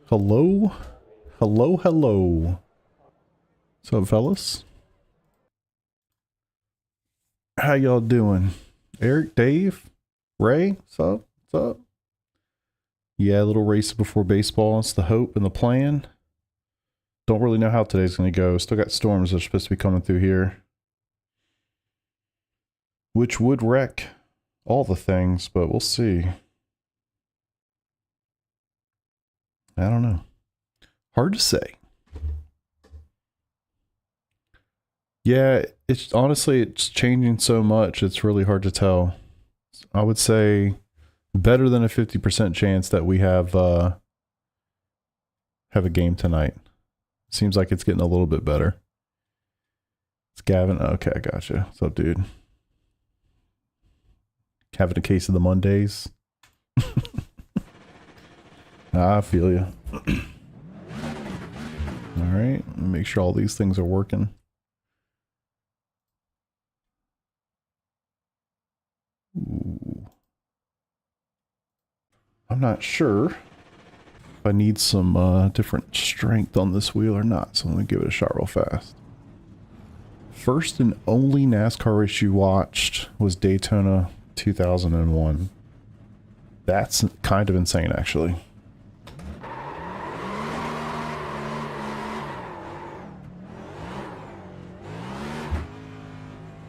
Hello? Hello, hello. What's up, fellas? How y'all doing? Eric, Dave, Ray, what's up? What's up? Yeah, a little race before baseball. It's the hope and the plan. Don't really know how today's going to go. Still got storms that are supposed to be coming through here, which would wreck all the things, but we'll see. I don't know. Hard to say. Yeah, it's honestly, it's changing so much. It's really hard to tell. I would say better than a 50% chance that we have a game tonight. Seems like it's getting a little bit better. It's Gavin. Okay, I gotcha. What's up, dude? Having a case of the Mondays. I feel you. All right, make sure all these things are working. Ooh. I'm not sure if I need some different strength on this wheel or not, so I'm going to give it a shot real fast. First and only NASCAR race you watched was Daytona 2001. That's kind of insane, actually.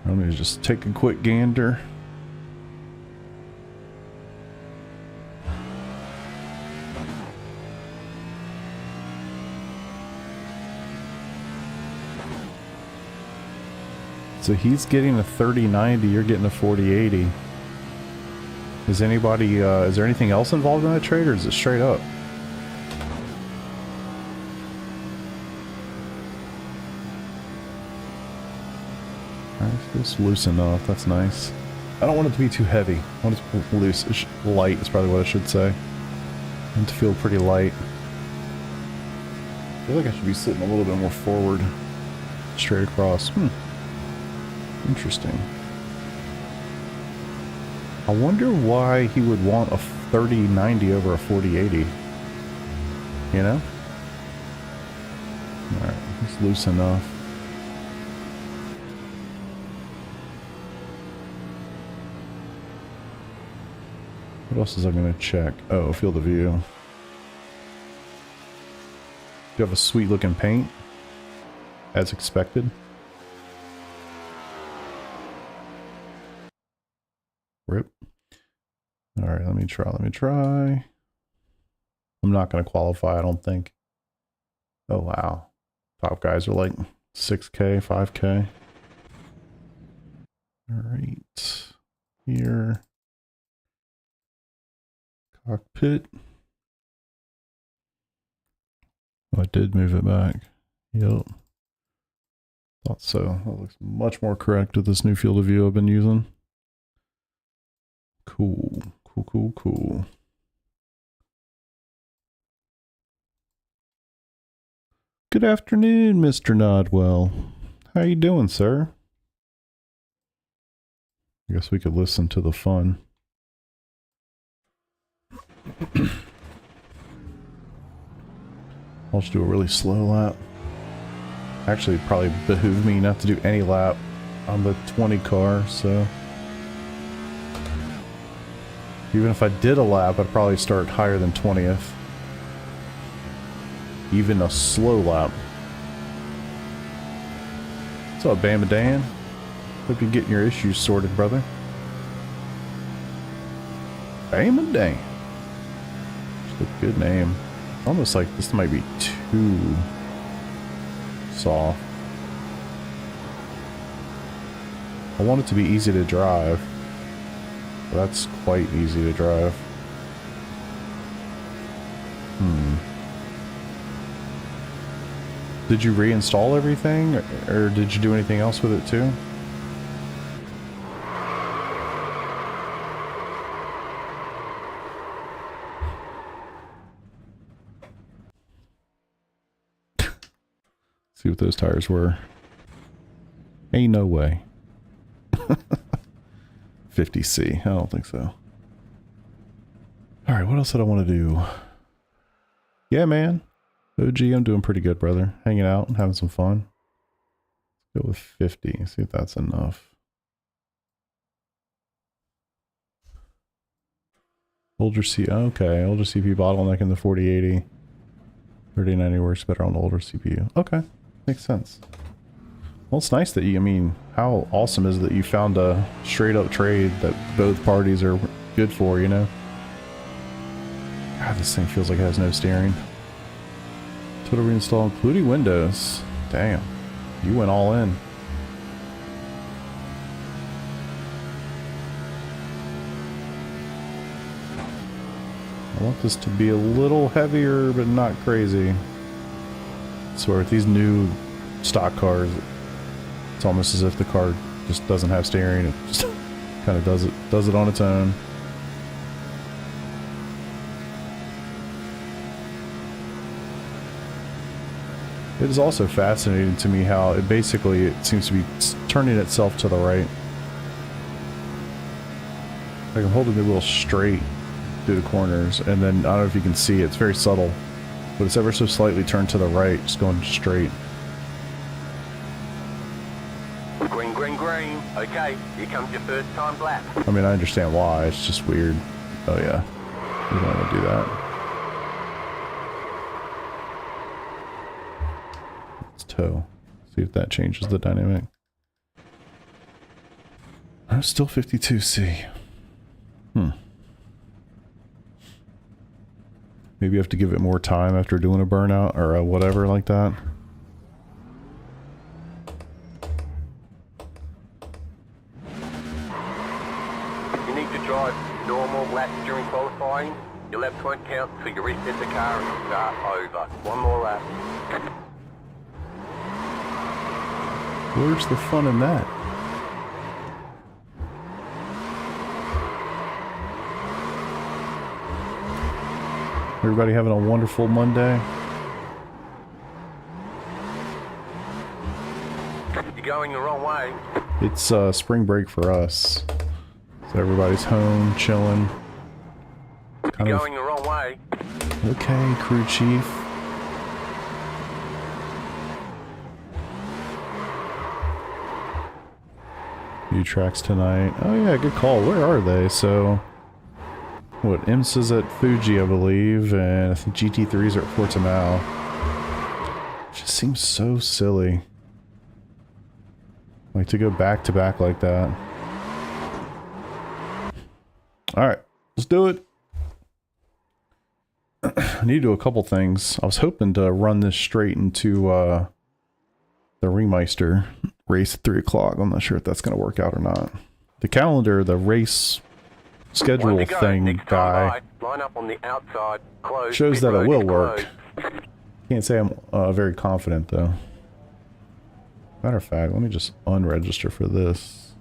Let me just take a quick gander. So he's getting a 3090, you're getting a 4080. Is anybody, is there anything else involved in that trade, or is it straight up? Alright, feels loose enough, that's nice. I don't want it to be too heavy. I want it to be loose. Light is probably what I should say. I want it to feel pretty light. I feel like I should be sitting a little bit more forward. Straight across. Interesting. I wonder why he would want a 3090 over a 4080. You know? Alright, it's loose enough. What else is I going to check? Oh, field of view. Do you have a sweet looking paint? As expected. Rip. Alright, let me try. I'm not going to qualify, I don't think. Oh, wow. Top guys are like 6K, 5K. Alright. Here. Cockpit. Oh, I did move it back. Yep. Thought so. That looks much more correct with this new field of view I've been using. Cool. Cool. Good afternoon, Mr. Nodwell. How you doing, sir? I guess we could listen to the fun. I'll just do a really slow lap. Actually, it'd probably behoove me not to do any lap on the 20 car, so... Even if I did a lap, I'd probably start higher than 20th. Even a slow lap. What's up, Bama Dan? Hope you're getting your issues sorted, brother. Bama Dan. Just a good name. Almost like this might be too soft. I want it to be easy to drive. That's quite easy to drive. Did you reinstall everything, or did you do anything else with it too? See what those tires were. Ain't no way. 50C. I don't think so. Alright, what else did I want to do? Yeah, man. OG, I'm doing pretty good, brother. Hanging out, having some fun. Let's go with 50. See if that's enough. Older okay. Older CPU bottleneck in the 4080. 3090 works better on the older CPU. Okay. Makes sense. Well, it's nice that you, I mean, how awesome is it that you found a straight up trade that both parties are good for, you know? God, this thing feels like it has no steering. Total reinstall, including Windows. Damn. You went all in. I want this to be a little heavier, but not crazy. I swear, with these new stock cars, it's almost as if the car just doesn't have steering. It just kind of does it on its own. It is also fascinating to me how it seems to be turning itself to the right. Like I'm holding the wheel straight through the corners, and then I don't know if you can see, it's very subtle, but it's ever so slightly turned to the right, just going straight. Green, green, green. Okay, here comes your first time lap. I mean, I understand why, it's just weird. Oh yeah, you don't want to do that. Let's tow. See if that changes the dynamic. I'm still 52C. Maybe you have to give it more time after doing a burnout or whatever like that. You need to drive normal laps during qualifying. Your laps won't count, so you reset the car and start over. One more lap. Where's the fun in that? Everybody having a wonderful Monday? You're going the wrong way. It's spring break for us. So everybody's home, chilling. You're going the wrong way. Okay, crew chief. New tracks tonight. Oh yeah, good call. Where are they? So... what, IMSA's at Fuji, I believe, and I think GT3s are at Portimao. Just seems so silly. Like, to go back to back like that. Alright, let's do it. I need to do a couple things. I was hoping to run this straight into the Ringmeister race at 3 o'clock. I'm not sure if that's going to work out or not. The calendar, the race... schedule thing guy line up on the outside, close, shows that it will work. Close. Can't say I'm very confident though. Matter of fact, let me just unregister for this.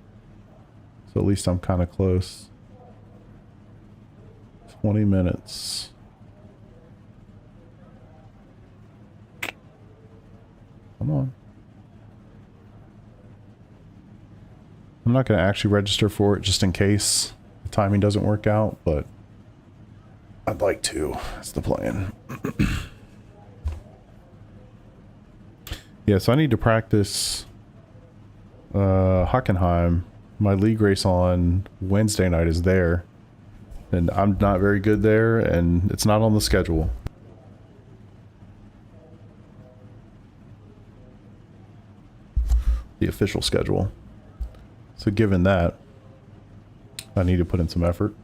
So at least I'm kind of close. 20 minutes. Come on. I'm not going to actually register for it just in case the timing doesn't work out, but I'd like to. That's the plan. Yeah, so I need to practice Hockenheim. My league race on Wednesday night is there, and I'm not very good there, and it's not on the schedule. The official schedule. So given that, I need to put in some effort,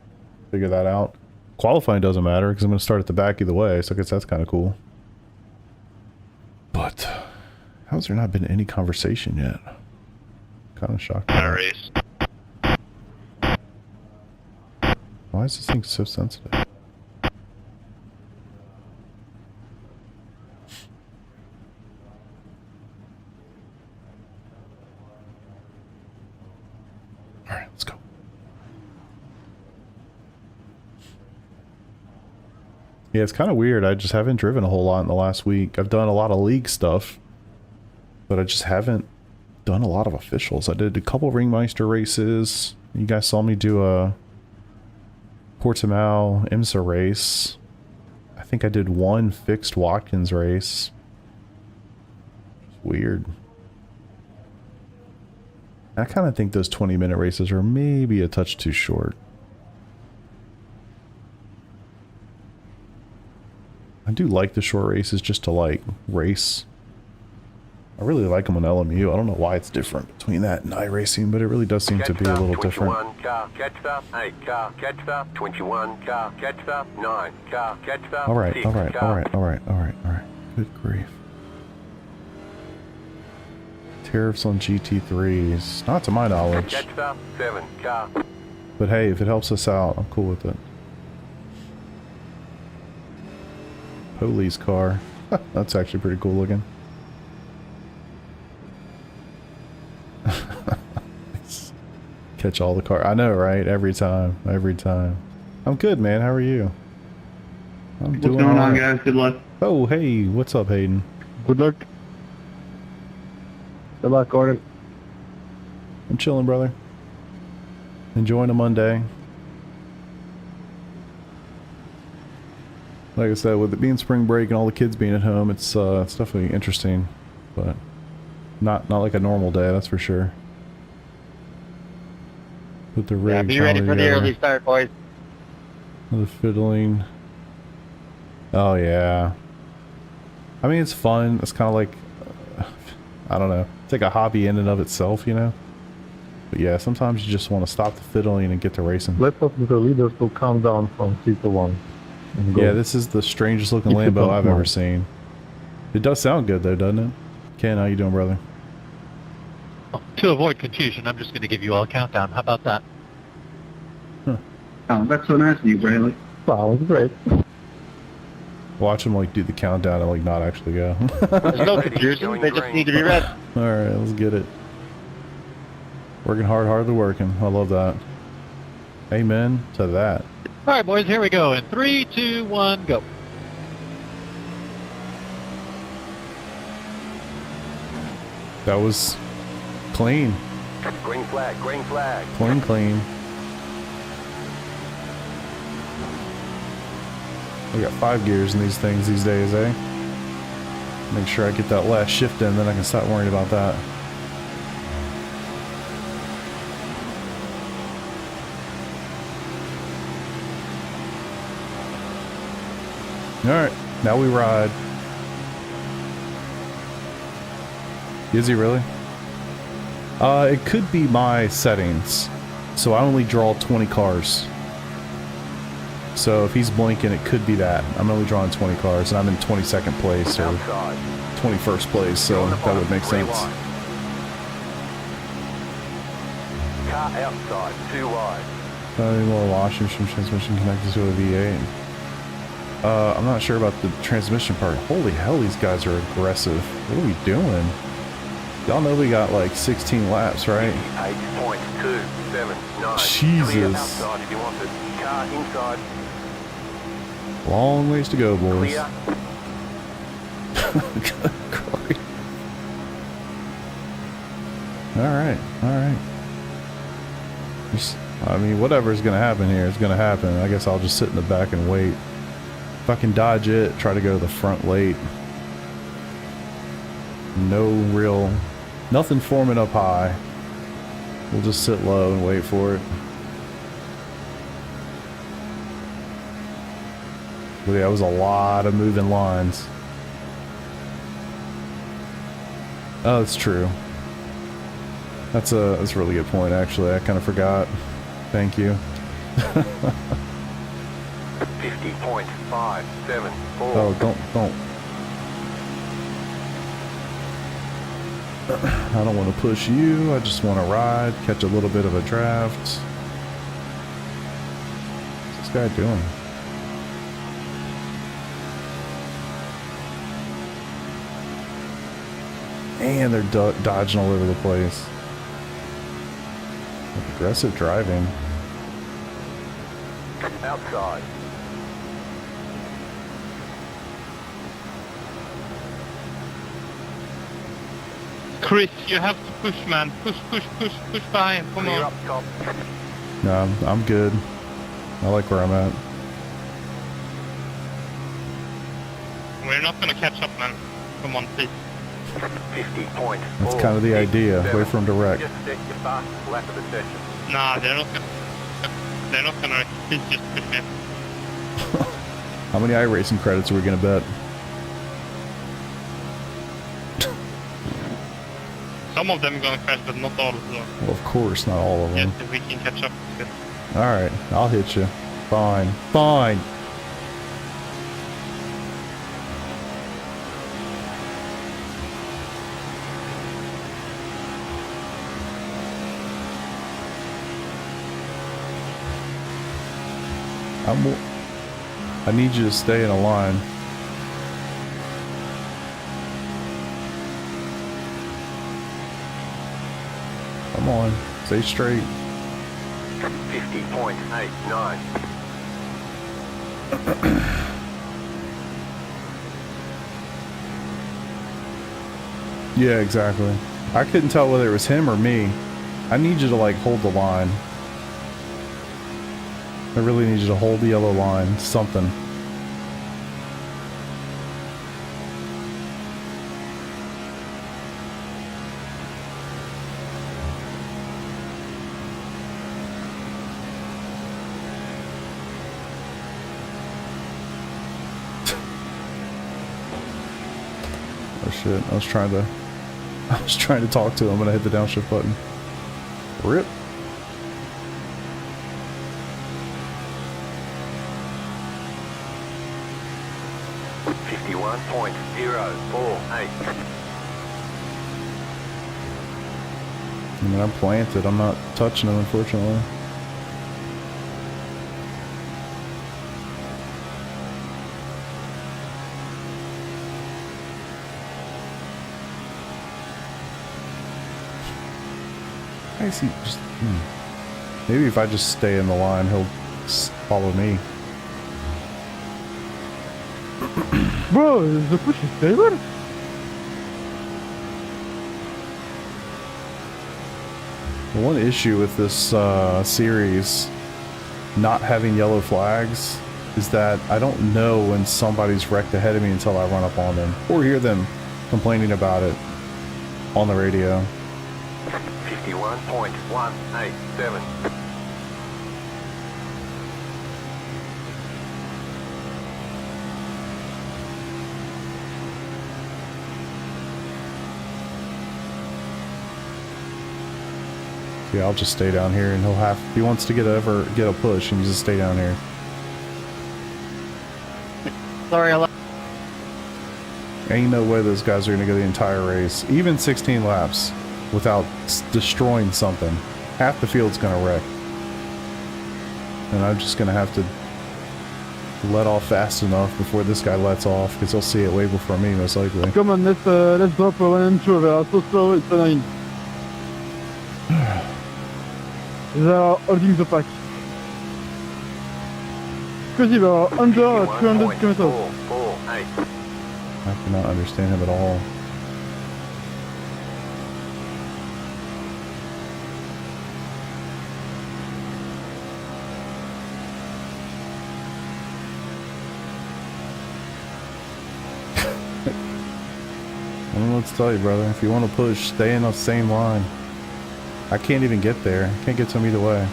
figure that out. Qualifying doesn't matter because I'm going to start at the back either way, so I guess that's kind of cool. But how has there not been any conversation yet? Kind of shocked. Why is this thing so sensitive? Alright, let's go. Yeah, it's kind of weird. I just haven't driven a whole lot in the last week. I've done a lot of league stuff, but I just haven't done a lot of officials. I did a couple Ringmeister races. You guys saw me do a Portimao IMSA race. I think I did one fixed Watkins race. Weird. I kind of think those 20-minute races are maybe a touch too short. I do like the short races just to like race. I really like them on LMU. I don't know why it's different between that and iRacing, but it really does seem to be a little different. 21 car, catch up, 8 car, catch up, 21 car, catch up, 9 car, catch up, All right, 6 all right, car. all right, all right, all right, all right. Good grief. Tariffs on GT3s, not to my knowledge. Catch up, 7 car. But hey, if it helps us out, I'm cool with it. Police car. That's actually pretty cool looking. Catch all the car. I know, right? Every time. Every time. I'm good, man. How are you? I'm What's going on, guys? Good luck. Oh, hey. What's up, Hayden? Good luck. Good luck, Gordon. I'm chilling, brother. Enjoying a Monday. Like I said, with it being spring break and all the kids being at home, it's definitely interesting, but not like a normal day, that's for sure. Put the rig. Yeah, be ready for the early start, boys. The fiddling. Oh yeah. I mean, it's fun. It's kind of like, I don't know. It's like a hobby in and of itself, you know. But yeah, sometimes you just want to stop the fiddling and get to racing. Let's hope the leaders will calm down from 3 to 1. Yeah, this is the strangest looking Lambo I've ever seen. It does sound good though, doesn't it? Ken, how you doing, brother? To avoid confusion, I'm just going to give you all a countdown. How about that? Oh, that's so nice of you, Bradley. Sounds great. Watch them like do the countdown and like not actually go. There's no confusion. They just need to be read. All right, let's get it. Working hard, hardly working. I love that. Amen to that. All right, boys, here we go. In 3, 2, 1, go. That was clean. Green flag, green flag. Clean. We got 5 gears in these things these days, eh? Make sure I get that last shift in, then I can stop worrying about that. Alright, now we ride. Is he really? It could be my settings. So I only draw 20 cars. So if he's blinking, it could be that. I'm only drawing 20 cars, and I'm in 22nd place, or 21st place, so that would make sense. Car outside, 2 wide. Any more washing machine transmission connected to a V8. I'm not sure about the transmission part. Holy hell, these guys are aggressive. What are we doing? Y'all know we got like 16 laps, right? 8.279. Jesus. Clear outside if you want it. Car inside. Long ways to go, boys. Clear. Good grief. Alright. I mean, whatever's gonna happen here is gonna happen. I guess I'll just sit in the back and wait. If I can dodge it, try to go to the front late. Nothing forming up high. We'll just sit low and wait for it. But yeah, it was a lot of moving lines. Oh, that's true. That's a really good point, actually. I kind of forgot. Thank you. 50.574. Oh, don't. I don't want to push you. I just want to ride, catch a little bit of a draft. What's this guy doing? Man, they're dodging all over the place. Aggressive driving. Outside. Chris, you have to push, man. Push by him. Come Clear on. up top. No, I'm good. I like where I'm at. not gonna catch up, man. Come on, please. 50.4. That's kind of the idea. Wait for him to wreck. Just set your fastest lap of the session. Nah, they're not gonna. They're not gonna. Please just push me. How many iRacing credits are we going to bet? Some of them gonna crash, but not all. So. Well, of course, not all of them. Yes, if we can catch up. Good. Alright, I'll hit you. Fine. Fine. I need you to stay in a line. Come on, stay straight. 50.89. Yeah, exactly. I couldn't tell whether it was him or me. I need you to like hold the line. I really need you to hold the yellow line. Something. Oh shit, I was trying to talk to him when I hit the downshift button. Rip. I mean, I'm planted. I'm not touching him, unfortunately. I see. Just, maybe if I just stay in the line, he'll follow me. Bro, the push is stable? The one issue with this series not having yellow flags is that I don't know when somebody's wrecked ahead of me until I run up on them or hear them complaining about it on the radio. 51.187. Yeah, I'll just stay down here, and he'll have. If he wants to get a push, he needs to stay down here. Sorry, Ain't no way those guys are gonna go the entire race, even 16 laps, without destroying something. Half the field's gonna wreck, and I'm just gonna have to let off fast enough before this guy lets off, because he'll see it way before me, most likely. Come on, let's drop one and two. They are so slow, it's annoying. They are holding the pack. Because they are under 200 kilometers. 51.448. I cannot understand him at all. I don't know what to tell you, brother. If you want to push, stay in the same line. I can't even get there. Can't get to him either way.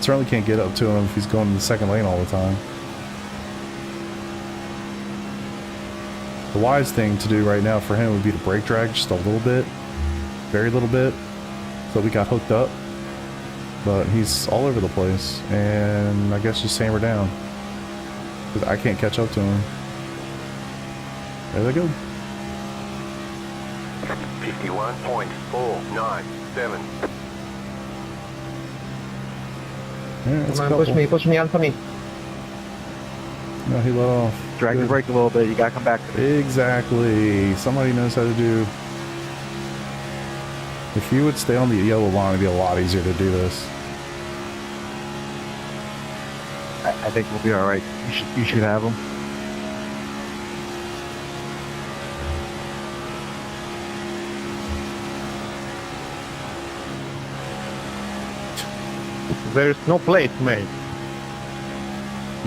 Certainly can't get up to him if he's going in the second lane all the time. The wise thing to do right now for him would be to brake drag just a little bit. Very little bit. So we got hooked up. But he's all over the place. And I guess just hammer down. Because I can't catch up to him. There they go. 51.497. Yeah, that's a Come on, couple. push me, Anthony. No, he let off. Drag the Good. brake a little bit, you gotta come back. Exactly. Somebody knows how to do. If you would stay on the yellow line, it'd be a lot easier to do this. I think we'll be alright. You should have them. There's no place, mate.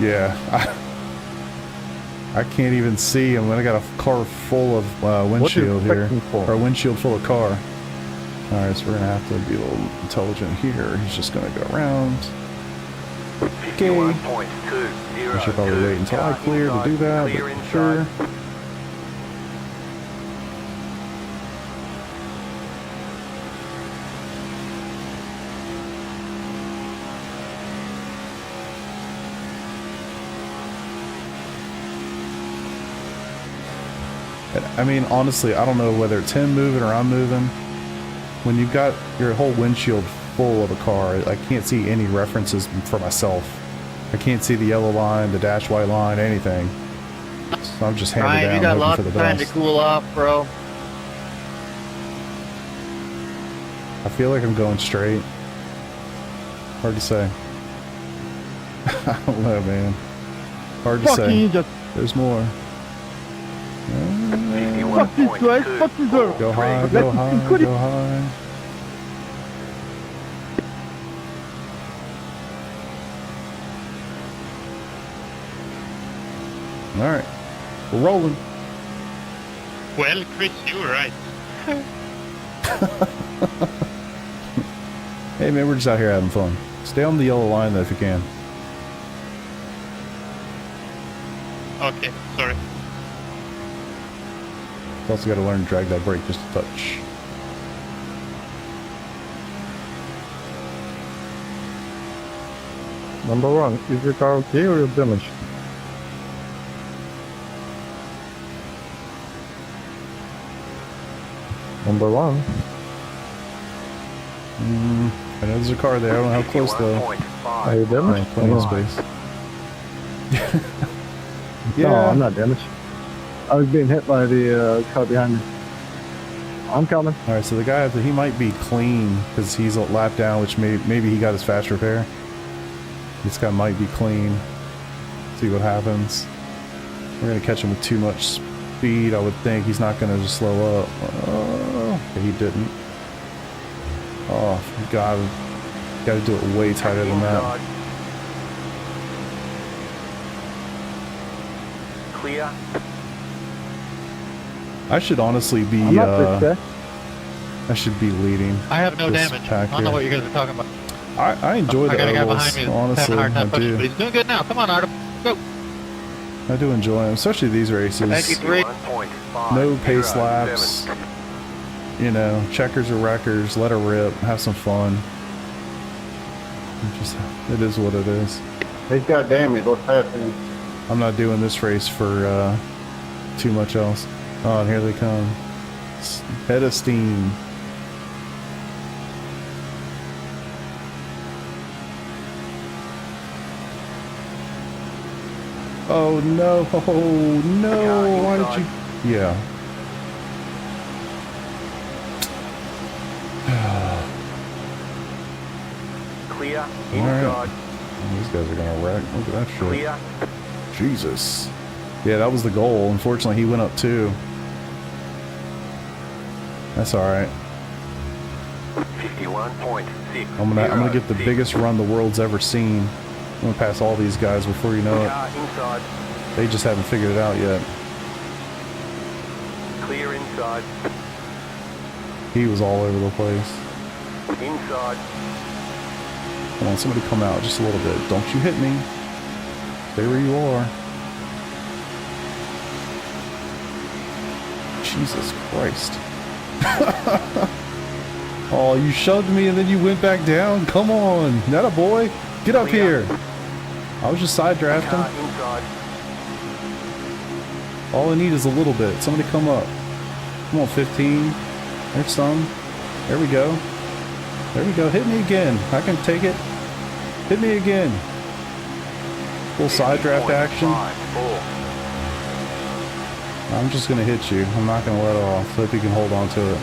Yeah. I can't even see him when I got a car full of windshield here. Or a windshield full of car. Alright, so we're gonna have to be a little intelligent here. He's just gonna go around. Okay. I should probably wait until I clear to do that, but sure. I mean, honestly, I don't know whether it's him moving or I'm moving. When you've got your whole windshield full of a car, I can't see any references for myself. I can't see the yellow line, the dash white line, anything. So I'm just handing down, you got hoping lots for the of time best. to cool off, bro. I feel like I'm going straight. Hard to say. I don't know, man. Hard to say. Just There's more. fuck this guys, fuck this girl. Go high, go high, go high. Alright. We're rolling. Well, Chris, you were right. Hey man, we're just out here having fun. Stay on the yellow line though if you can. Okay, sorry. You also got to learn to drag that brake just a touch. Number one, is your car okay or you're damaged? Number one. I know there's a car there. I don't know how close though. Are you damaged? Plenty of Oh. space. No, Yeah. I'm not damaged. I was being hit by the car behind me. I'm coming. All right, so the guy, he might be clean because he's a lap down, which maybe he got his fast repair. This guy might be clean. See what happens. We're gonna catch him with too much speed. I would think he's not gonna just slow up. Oh, he didn't. Oh God, got to do it way tighter than that. Clear. I should honestly be. I'm not fixed, I should be leading. I have no This damage. pack I don't know here. what you guys are talking about. I enjoy I the got a guy ovals, behind me that's honestly. having a hard I time pushing, but do. he's doing good now. Come on, Artem. Go. I do enjoy them, especially these races. Thank you, Rick. No pace laps. You know, checkers or wreckers. Let her rip. Have some fun. It is what it is. He's got damage, what's happening? I'm not doing this race for too much else. Oh, and here they come. Head of steam. Oh no! Oh no! Why did you? Yeah. Clear. All Inside. right. These guys are gonna wreck. Look at that shit. Clear. Jesus. Yeah, that was the goal. Unfortunately, he went up too. That's all right. 51.6. I'm gonna get the biggest run the world's ever seen. I'm gonna pass all these guys before you know it. Car inside. They just haven't figured it out yet. Clear inside. He was all over the place. Inside. Come on, somebody come out just a little bit. Don't you hit me. Stay where you are. Jesus Christ. Oh, you shoved me and then you went back down? Come on. Not a boy. Get up here. I was just side drafting. Car inside. All I need is a little bit. Somebody come up. Come on, 15. There's some. There we go. There we go. Hit me again. I can take it. Hit me again. Full side draft action. 50.54. I'm just going to hit you. I'm not going to let off. Hope you can hold on to it.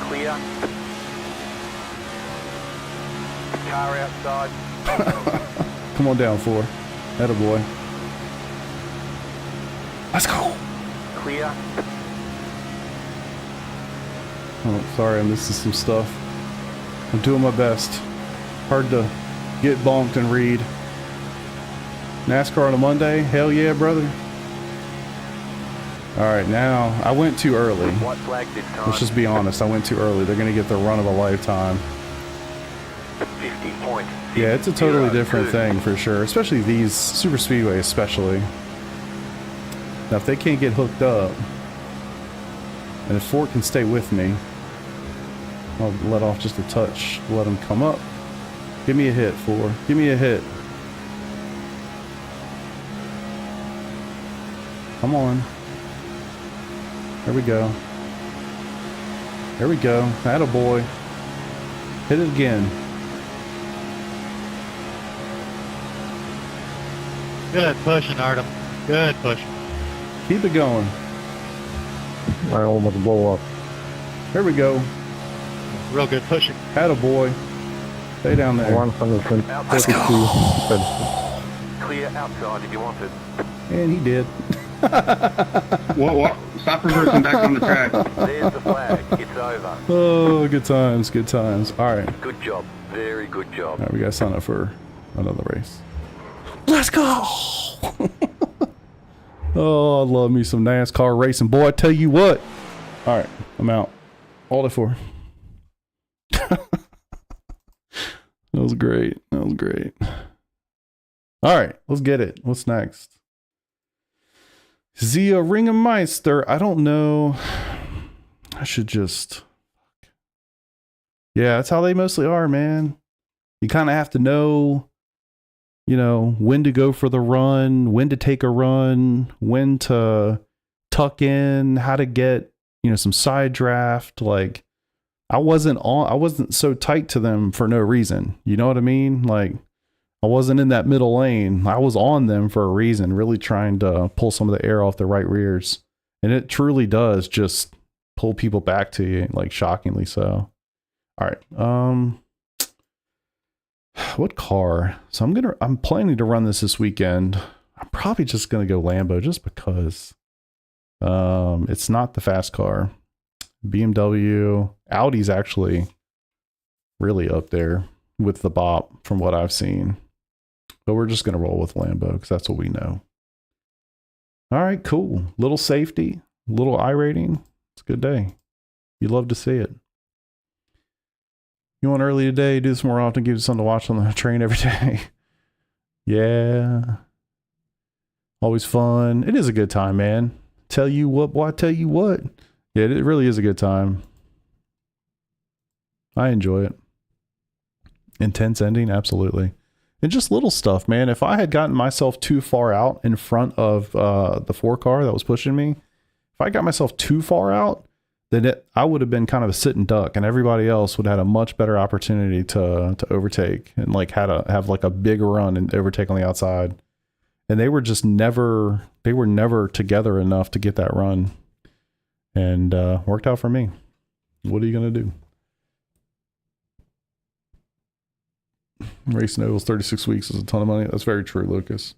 Clear. Car outside. Come on down, 4. Atta boy. Let's go. Clear. Oh, sorry, I'm missing some stuff. I'm doing my best. Hard to get bonked and read. NASCAR on a Monday? Hell yeah, brother. Alright, now, I went too early. White flag this time. Let's just be honest, I went too early. They're going to get the run of a lifetime. 50 points. Yeah, it's a totally different thing for sure. Especially these super speedway, especially. Now, if they can't get hooked up, and if Ford can stay with me, I'll let off just a touch. Let them come up. Give me a hit, Ford. Give me a hit. Come on. There we go. There we go. Attaboy. Hit it again. Good pushing, Artem. Good pushing. Keep it going. I almost blow up. There we go. Real good pushing. Attaboy. Stay down there. 142. Clear outside if you want it. And he did. What? Stop reversing back on the track. There's the flag. It's over. Oh, good times, good times. All right. Good job. Very good job. All right, we got to sign up for another race. Let's go! Oh, I love me some NASCAR racing. Boy, I tell you what. All right, I'm out. All day for. That was great. That was great. All right, let's get it. What's next? Zia Ringemeister. I don't know. I should just. Yeah, that's how they mostly are, man. You kind of have to know, you know, when to go for the run, when to take a run, when to tuck in, how to get, you know, some side draft. Like, I wasn't so tight to them for no reason. You know what I mean? Like, I wasn't in that middle lane. I was on them for a reason, really trying to pull some of the air off the right rears. And it truly does just pull people back to you, like shockingly so. All right. What car? So I'm planning to run this weekend. I'm probably just going to go Lambo just because it's not the fast car. BMW, Audi's actually really up there with the bop from what I've seen. But we're just going to roll with Lambo because that's what we know. All right, cool. Little safety, little iRating. It's a good day. You'd love to see it. You want early today? Do this more often. Give you something to watch on the train every day. Yeah. Always fun. It is a good time, man. Tell you what, boy, I tell you what. Yeah, it really is a good time. I enjoy it. Intense ending, absolutely. And just little stuff, man. If I had gotten myself too far out in front of the 4 car that was pushing me, if I got myself too far out, then I would have been kind of a sit and duck, and everybody else would have had a much better opportunity to overtake and like have like a big run and overtake on the outside. And they were just never together enough to get that run, and worked out for me. What are you gonna do? Racing ovals 36 weeks is a ton of money. That's very true, Lucas.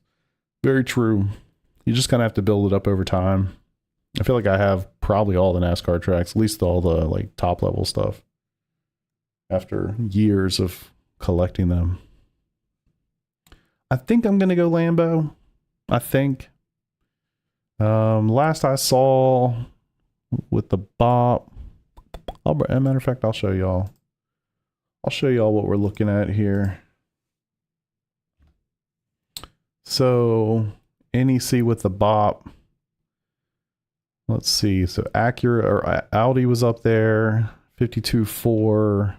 Very true. You just kind of have to build it up over time. I feel like I have probably all the NASCAR tracks, at least all the like top level stuff, after years of collecting them. I think I'm going to go Lambo. I think. Last I saw with the bop, as a matter of fact, I'll show y'all. I'll show y'all what we're looking at here. So NEC with the bop. Let's see. So Acura or Audi was up there. 52.4.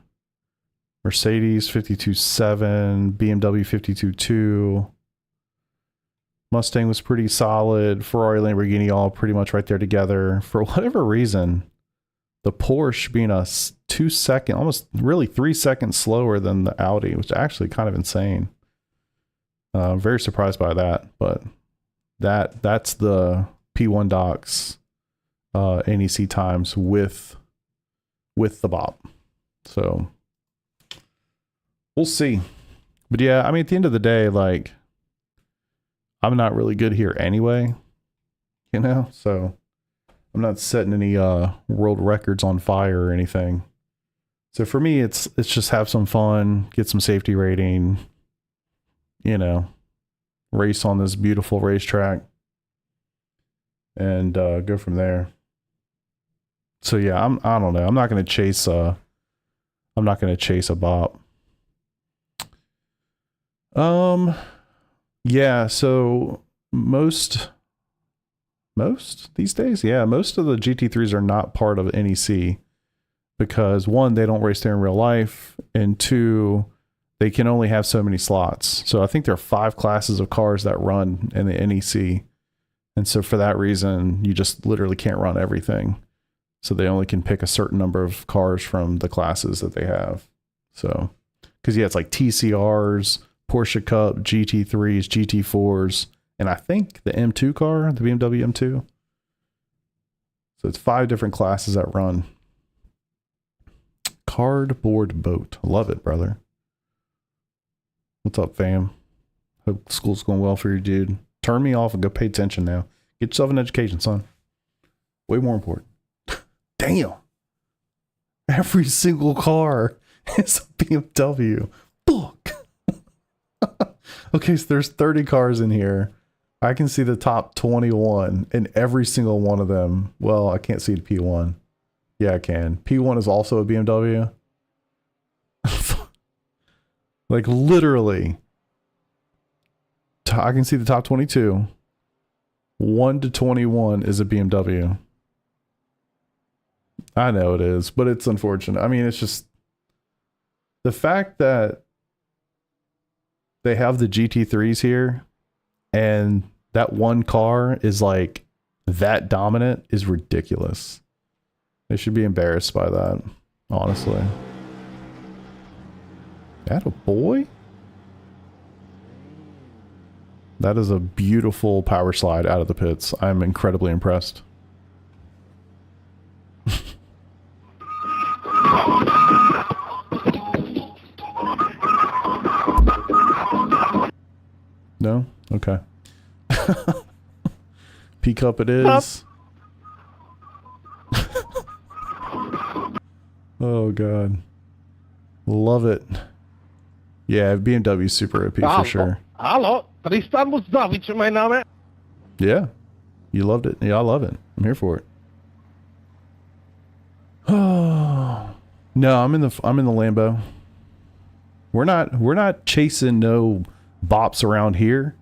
Mercedes 52.7. BMW 52.2. Mustang was pretty solid. Ferrari, Lamborghini, all pretty much right there together. For whatever reason, the Porsche being a 2 second, almost really 3 seconds slower than the Audi, which is actually kind of insane. Very surprised by that, but that's the P1 docs NEC times with the bop. So we'll see. But yeah, I mean, at the end of the day, like, I'm not really good here anyway, you know, so I'm not setting any world records on fire or anything. So for me, it's just have some fun, get some safety rating, you know, race on this beautiful racetrack, and go from there. So yeah, I don't know. I'm not gonna chase a bop. Yeah, so most these days, yeah, most of the GT3s are not part of NEC because one, they don't race there in real life, and two, they can only have so many slots. So I think there are 5 classes of cars that run in the NEC. And so for that reason, you just literally can't run everything. So they only can pick a certain number of cars from the classes that they have. So, because yeah, it's like TCRs, Porsche Cup, GT3s, GT4s, and I think the M2 car, the BMW M2. So it's 5 different classes that run. Cardboard boat. Love it, brother. What's up, fam? Hope school's going well for you, dude. Turn me off and go pay attention now. Get yourself an education, son. Way more important. Damn. Every single car is a BMW. Fuck. Okay, so there's 30 cars in here. I can see the top 21, and every single one of them. Well, I can't see the P1. Yeah, I can. P1 is also a BMW. Like literally. I can see the top 22. 1 to 21 is a BMW. I know it is, but it's unfortunate. I mean, it's just the fact that they have the GT3s here and that one car is like that dominant is ridiculous. They should be embarrassed by that, honestly. That a boy? That is a beautiful power slide out of the pits. I'm incredibly impressed. No? Okay. Peak up it is. Oh god. Love it. Yeah, BMW super OP for sure. Hallo, Tristan Musdavic, mein Name. Yeah. You loved it. Yeah, I love it. I'm here for it. Oh. No, I'm in the Lambo. We're not chasing no bops around here.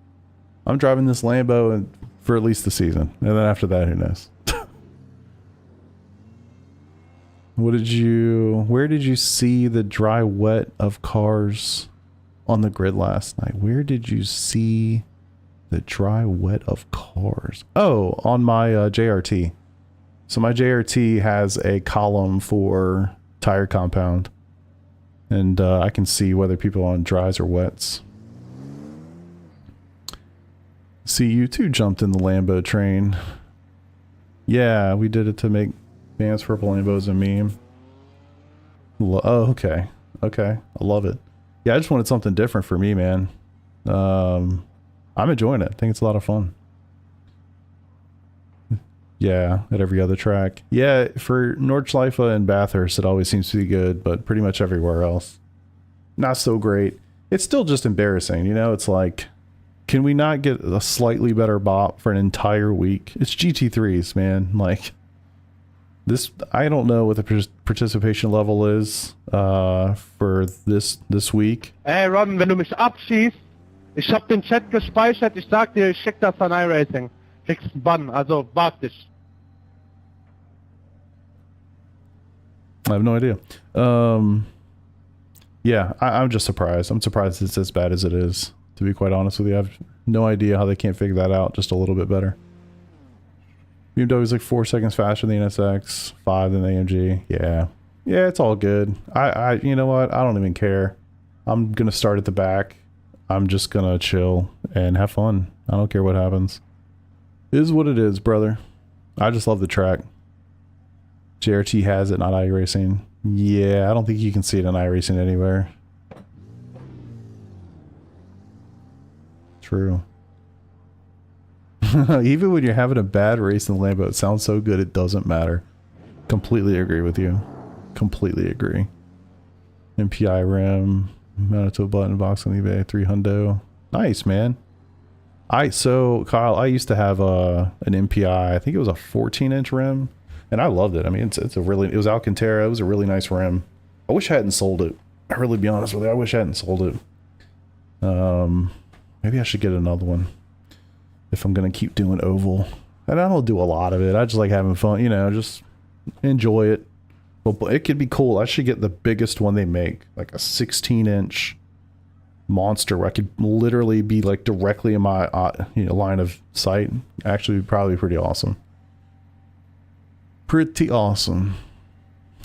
I'm driving this Lambo for at least the season. And then after that, who knows? Where did you see the dry wet of cars on the grid last night? Where did you see the dry wet of cars? Oh, on my JRT. So my JRT has a column for tire compound. And I can see whether people are on dries or wets. See, you two jumped in the Lambo train. Yeah, we did it to make Vance Purple Lambo's a meme. Oh, okay. Okay. I love it. Yeah, I just wanted something different for me, man. I'm enjoying it. I think it's a lot of fun. Yeah, at every other track. Yeah, for Nordschleife and Bathurst, it always seems to be good, but pretty much everywhere else, not so great. It's still just embarrassing, you know? It's like, can we not get a slightly better bop for an entire week? It's GT3s, man. Like, this, I don't know what the participation level is for this week. Hey Ron, wenn du mich abschießt, ich hab den Chat gespeichert, ich sag dir, ich schick das an iRacing. Kriegst einen Bann, also wart dich. I have no idea. Yeah, I'm just surprised. I'm surprised it's as bad as it is, to be quite honest with you. I have no idea how they can't figure that out just a little bit better. BMW is like 4 seconds faster than the NSX, 5 than the AMG. Yeah. Yeah, it's all good. You know what? I don't even care. I'm going to start at the back. I'm just going to chill and have fun. I don't care what happens. It is what it is, brother. I just love the track. JRT has it, not iRacing. Yeah, I don't think you can see it on iRacing anywhere. True. Even when you're having a bad race in the Lambo, it sounds so good it doesn't matter. Completely agree with you. Completely agree. MPI rim, mounted to a button box on eBay, 3 hundo. Nice, man. So Kyle, I used to have an MPI. I think it was a 14-inch rim, and I loved it. I mean, it was Alcantara. It was a really nice rim. I wish I hadn't sold it. I really be honest with you. I wish I hadn't sold it. Maybe I should get another one if I'm gonna keep doing oval. And I don't do a lot of it. I just like having fun, you know, just enjoy it. Well, it could be cool. I should get the biggest one they make, like a 16-inch monster where I could literally be like directly in my line of sight. Actually, probably pretty awesome. Pretty awesome.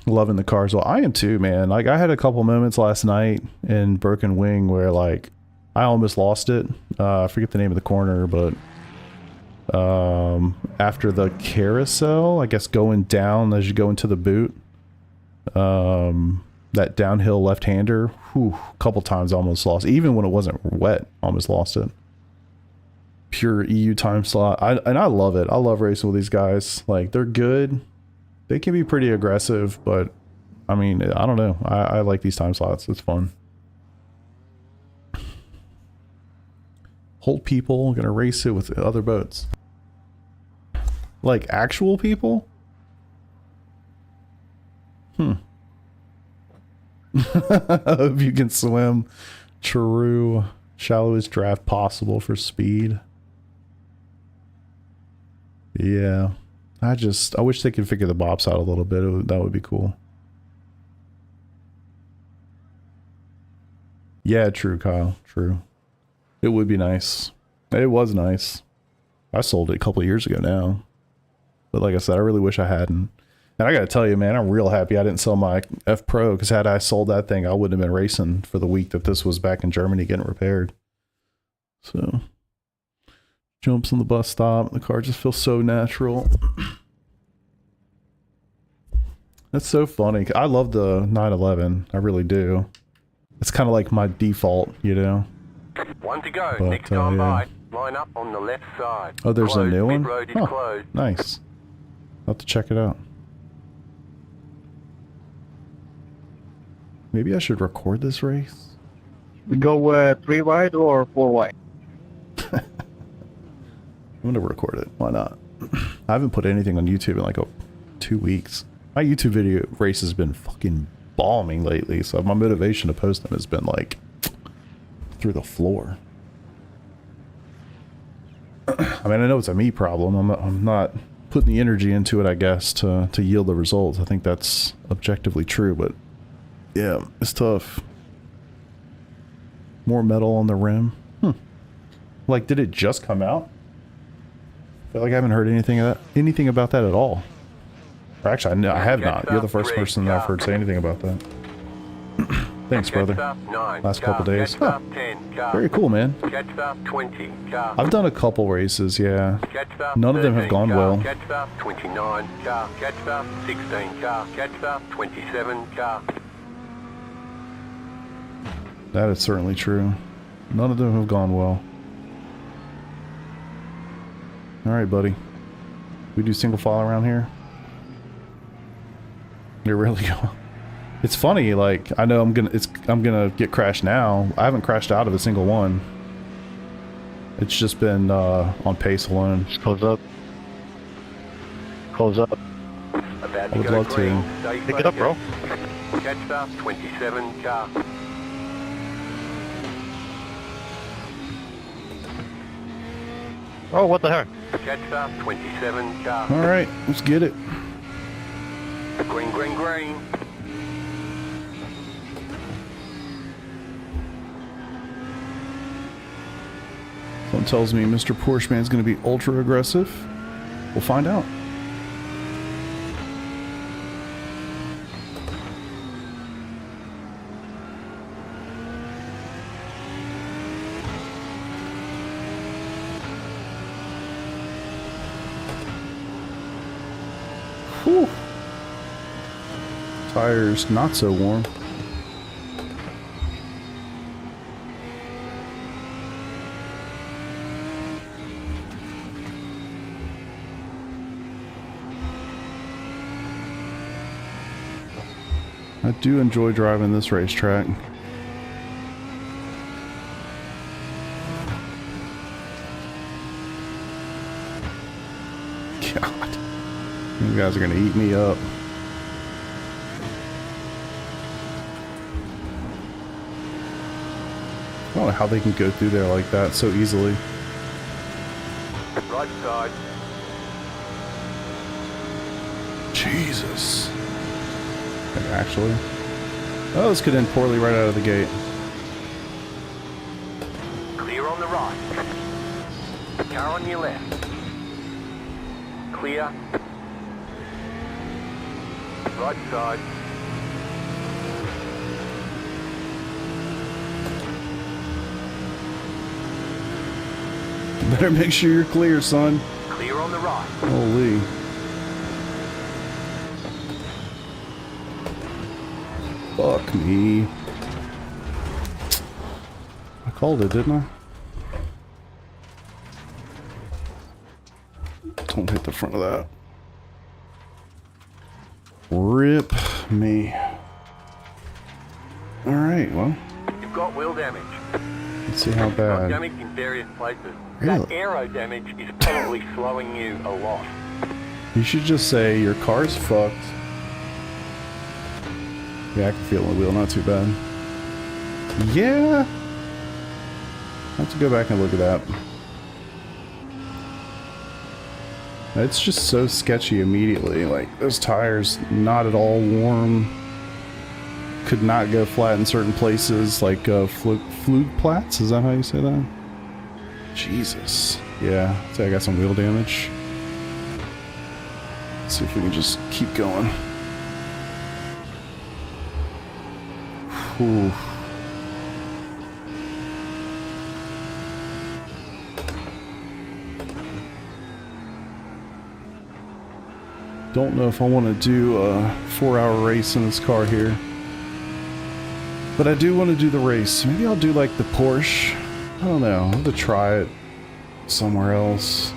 Loving the cars. Well, I am too, man. Like, I had a couple moments last night in Broken Wing where like I almost lost it. I forget the name of the corner, but after the carousel, I guess going down as you go into the boot, that downhill left-hander, a couple times I almost lost. Even when it wasn't wet, almost lost it. Pure EU time slot. And I love it. I love racing with these guys. Like, they're good. They can be pretty aggressive, but I mean, I don't know. I like these time slots. It's fun. Hold people, gonna race it with other boats. Like actual people? If you can swim. True. Shallowest draft possible for speed. Yeah. I wish they could figure the bops out a little bit. That would be cool. Yeah, true, Kyle. True. It would be nice. It was nice. I sold it a couple of years ago now. But like I said, I really wish I hadn't. And I gotta tell you, man, I'm real happy I didn't sell my F Pro, because had I sold that thing, I wouldn't have been racing for the week that this was back in Germany getting repaired. So, jumps on the bus stop. The car just feels so natural. That's so funny. I love the 911. I really do. It's kind of like my default, you know? One to go. But, Next time yeah. by. Line up on the left side. Oh, there's Closed. a new one? Pit road is Huh. closed. Nice. I'll have to check it out. Maybe I should record this race. We go 3 wide or 4 wide? I'm gonna record it. Why not? I haven't put anything on YouTube in like 2 weeks. My YouTube video race has been fucking bombing lately, so my motivation to post them has been like through the floor. I mean, I know it's a me problem. I'm not putting the energy into it, I guess, to yield the results. I think that's objectively true, but yeah, it's tough. More metal on the rim. Like, did it just come out? I feel like I haven't heard anything about that at all. Or actually, I have not. You're the first person that I've heard say anything about that. Thanks, brother. Last couple days. Huh. Very cool, man. I've done a couple races, yeah. None of them have gone well. 29 16 27 That is certainly true. None of them have gone well. Alright, buddy. We do single file around here? You're really going. It's funny, like, I know I'm gonna get crashed now. I haven't crashed out of a single one. It's just been on pace alone. Just close up. Close up. I would love to. Pick it up, bro. Catch up 27 car. Oh, what the heck? Catch up 27 car. Alright, let's get it. Green, green, green. Someone tells me Mr. Porsche Man's going to be ultra aggressive. We'll find out. Whew. Tires not so warm. I do enjoy driving this racetrack. God. You guys are gonna eat me up. I don't know how they can go through there like that so easily. Right side. Jesus. Like, actually. Oh, this could end poorly right out of the gate. Clear on the right. Car on your left. Clear. Right side. Better make sure you're clear, son. Clear on the right. Holy. Fuck me. I called it, didn't I? Don't hit the front of that. Rip me. Alright, well. You've got wheel damage. Let's see how You've got bad. damage in various places. Really? That aero damage is probably slowing you a lot. You should just say your car's fucked. Yeah, I can feel the wheel, not too bad. Yeah. I have to go back and look at that. It's just so sketchy immediately. Like, those tires, not at all warm. Could not go flat in certain places, like flute plats. Is that how you say that? Jesus. Yeah, so I got some wheel damage. Let's see if we can just keep going. Whew. Don't know if I want to do a 4-hour race in this car here. But I do want to do the race. Maybe I'll do like the Porsche. I don't know. I'll have to try it somewhere else.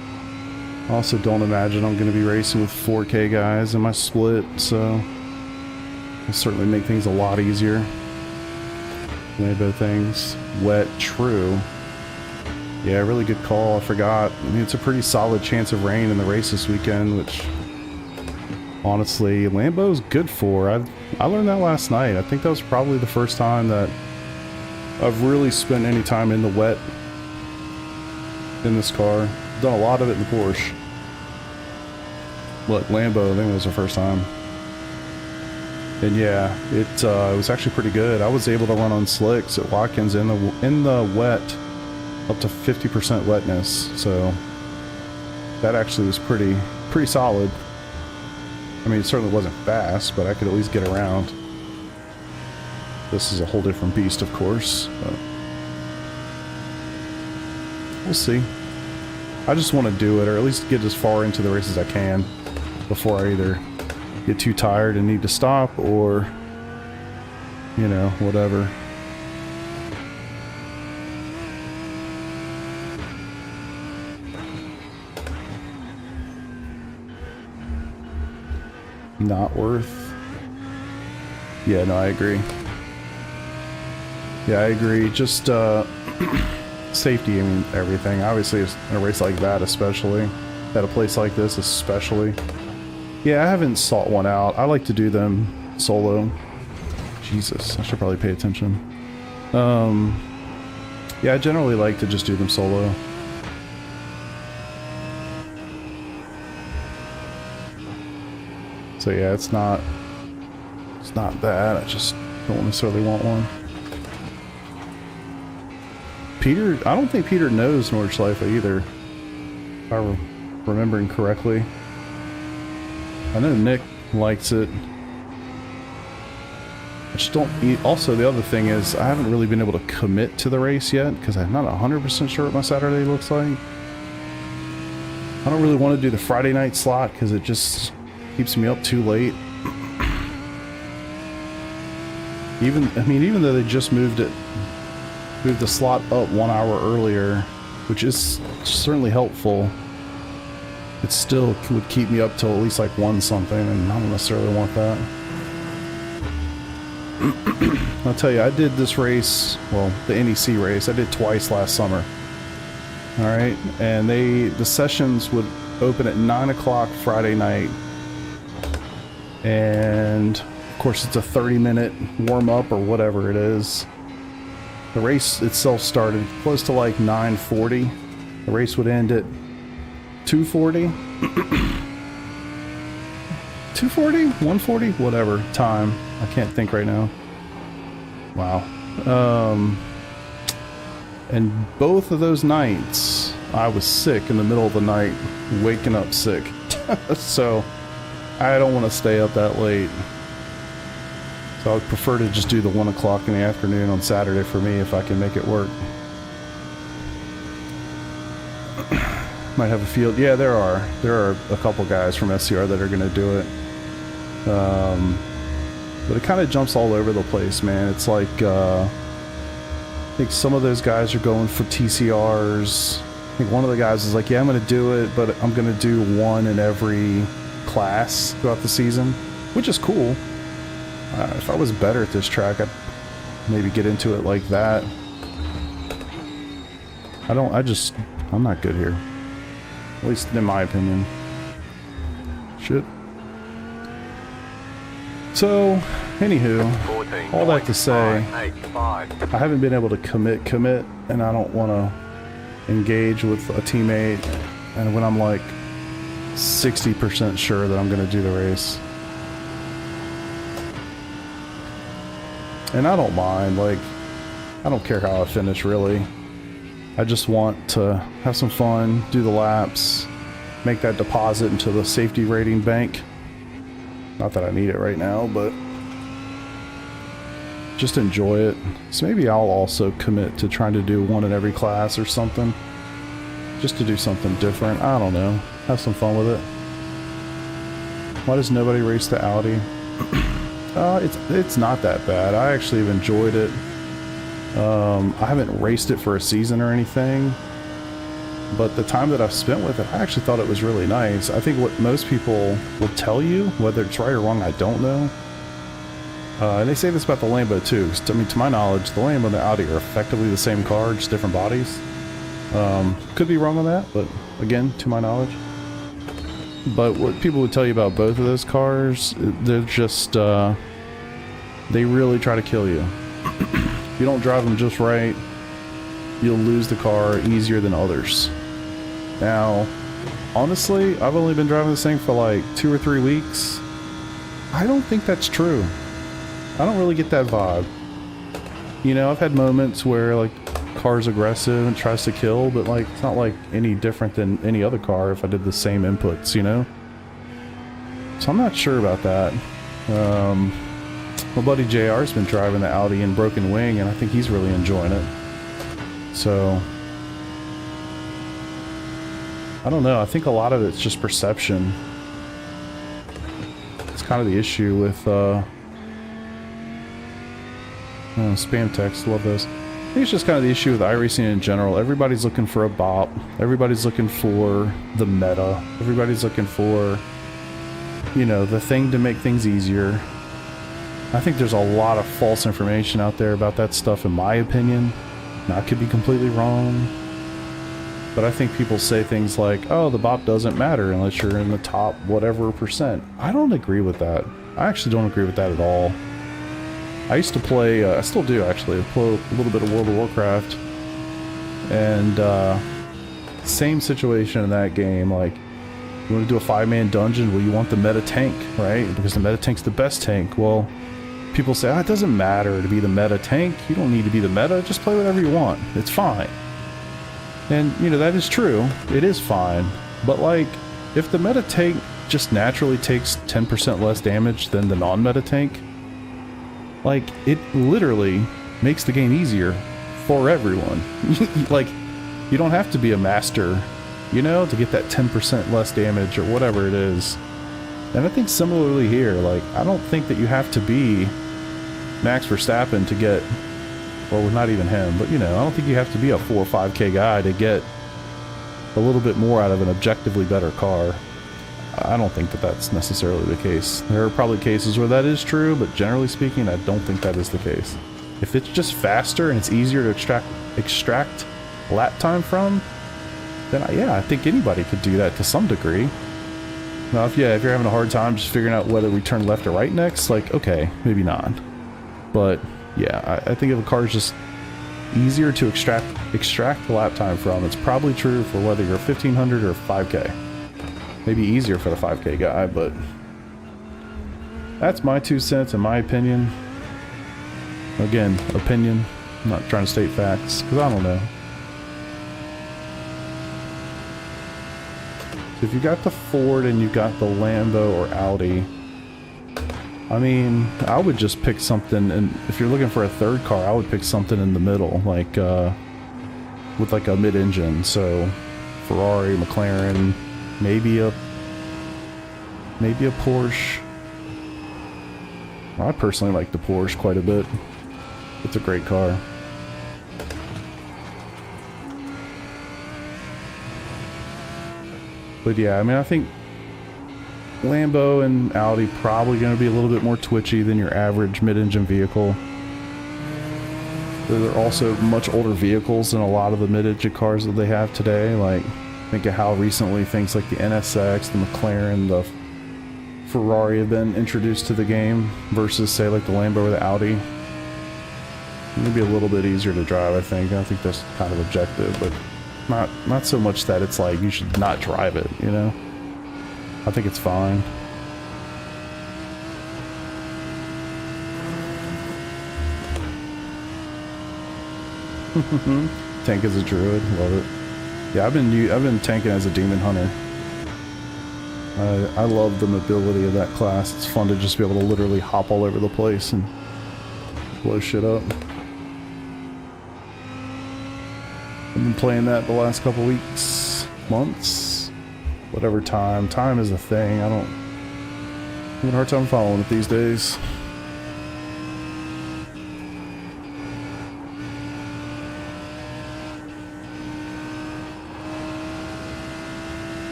I also don't imagine I'm going to be racing with 4K guys in my split, so it'll certainly make things a lot easier. Lambo things. Wet, true. Yeah, really good call. I forgot. I mean, it's a pretty solid chance of rain in the race this weekend, which honestly, Lambo's good for. I learned that last night. I think that was probably the first time that I've really spent any time in the wet in this car. Done a lot of it in the Porsche. But Lambo, I think it was the first time. And yeah, it was actually pretty good. I was able to run on slicks at Watkins in the wet, up to 50% wetness. So that actually was pretty solid. I mean, it certainly wasn't fast, but I could at least get around. This is a whole different beast, of course. But we'll see. I just want to do it, or at least get as far into the race as I can before I either get too tired and need to stop, or, you know, whatever. Not worth. Yeah, no, I agree. Yeah, I agree. Just safety and everything. Obviously, in a race like that, especially at a place like this, especially. Yeah, I haven't sought one out. I like to do them solo. Jesus, I should probably pay attention. Yeah, I generally like to just do them solo. So yeah, it's not bad. I just don't necessarily want one. Peter, I don't think Peter knows Nordschleife either, if I'm remembering correctly. I know Nick likes it. I just don't. Also, the other thing is, I haven't really been able to commit to the race yet because I'm not 100% sure what my Saturday looks like. I don't really want to do the Friday night slot because it just keeps me up too late. Even though they just moved the slot up 1 hour earlier, which is certainly helpful, it still would keep me up till at least like 1 something, and I don't necessarily want that. I'll tell you, I did this race, well, the NEC race, I did twice last summer. All right, and the sessions would open at 9 o'clock Friday night. And of course it's a 30-minute warm-up or whatever it is. The race itself started close to like 9:40. The race would end at 2:40. 2:40? 1:40? Whatever time. I can't think right now. Wow. And both of those nights, I was sick in the middle of the night, waking up sick. So, I don't want to stay up that late. So I would prefer to just do the 1 o'clock in the afternoon on Saturday for me if I can make it work. Might have a field. Yeah, there are a couple guys from SCR that are going to do it. But it kind of jumps all over the place, man. It's like, I think some of those guys are going for TCRs. I think one of the guys is like, yeah, I'm going to do it, but I'm going to do one in every class throughout the season, which is cool. If I was better at this track, I'd maybe get into it like that. I'm not good here. At least in my opinion. Shit. So, anywho, all that to say, I haven't been able to commit, and I don't want to engage with a teammate, and when I'm like 60% sure that I'm going to do the race. And I don't mind, like, I don't care how I finish, really. I just want to have some fun, do the laps, make that deposit into the safety rating bank. Not that I need it right now, but just enjoy it. So maybe I'll also commit to trying to do one in every class or something. Just to do something different. I don't know. Have some fun with it. Why does nobody race the Audi? It's not that bad. I actually have enjoyed it. I haven't raced it for a season or anything, but the time that I've spent with it, I actually thought it was really nice. I think what most people will tell you, whether it's right or wrong, I don't know. And they say this about the Lambo too. I mean, to my knowledge, the Lambo and the Audi are effectively the same car, just different bodies. Could be wrong on that, but again, to my knowledge. But what people would tell you about both of those cars, they're just, they really try to kill you. If you don't drive them just right, you'll lose the car easier than others. Now, honestly, I've only been driving this thing for like 2 or 3 weeks. I don't think that's true. I don't really get that vibe. You know, I've had moments where like car's aggressive and tries to kill, but like it's not like any different than any other car if I did the same inputs, you know? So I'm not sure about that. My buddy JR's been driving the Audi in Broken Wing, and I think he's really enjoying it. So I don't know. I think a lot of it's just perception. It's kind of the issue with spam text. Love those. I think it's just kind of the issue with iRacing in general. Everybody's looking for a bop. Everybody's looking for the meta. Everybody's looking for, you know, the thing to make things easier. I think there's a lot of false information out there about that stuff, in my opinion. Now, I could be completely wrong, but I think people say things like, oh, the bop doesn't matter unless you're in the top whatever percent. I don't agree with that. I actually don't agree with that at all. I used to play, I still do actually, I play a little bit of World of Warcraft, and same situation in that game. Like, you want to do a 5-man dungeon, well, you want the meta tank, right? Because the meta tank's the best tank. Well, people say, it doesn't matter to be the meta tank. You don't need to be the meta. Just play whatever you want. It's fine. And, you know, that is true. It is fine. But, like, if the meta tank just naturally takes 10% less damage than the non-meta tank, like, it literally makes the game easier for everyone. Like, you don't have to be a master, you know, to get that 10% less damage or whatever it is. And I think similarly here, like, I don't think that you have to be Max Verstappen to get, or not even him, but, you know, I don't think you have to be a 4 or 5K guy to get a little bit more out of an objectively better car. I don't think that that's necessarily the case. There are probably cases where that is true, but generally speaking, I don't think that is the case. If it's just faster and it's easier to extract lap time from, then yeah, I think anybody could do that to some degree. Now, if you're having a hard time just figuring out whether we turn left or right next, like, okay, maybe not. But yeah, I think if a car is just easier to extract the lap time from, it's probably true for whether you're 1500 or 5K. Maybe easier for the 5K guy, but that's my 2 cents and my opinion. Again, opinion. I'm not trying to state facts, because I don't know. So if you got the Ford and you got the Lambo or Audi, I mean, I would just pick something, and if you're looking for a third car, I would pick something in the middle, like, with like a mid-engine, so Ferrari, McLaren, maybe a Porsche. I personally like the Porsche quite a bit. It's a great car. But yeah, I mean, I think Lambo and Audi probably going to be a little bit more twitchy than your average mid-engine vehicle. They're also much older vehicles than a lot of the mid-engine cars that they have today. Like, think of how recently things like the NSX, the McLaren, the Ferrari have been introduced to the game versus, say, like the Lambo or the Audi. Maybe a little bit easier to drive, I think. I think that's kind of objective, but not so much that it's like you should not drive it, you know? I think it's fine. Tank as a druid, love it. Yeah, I've been tanking as a demon hunter. I love the mobility of that class. It's fun to just be able to literally hop all over the place and blow shit up. I've been playing that the last couple weeks, months, whatever time. Time is a thing. I'm having a hard time following it these days.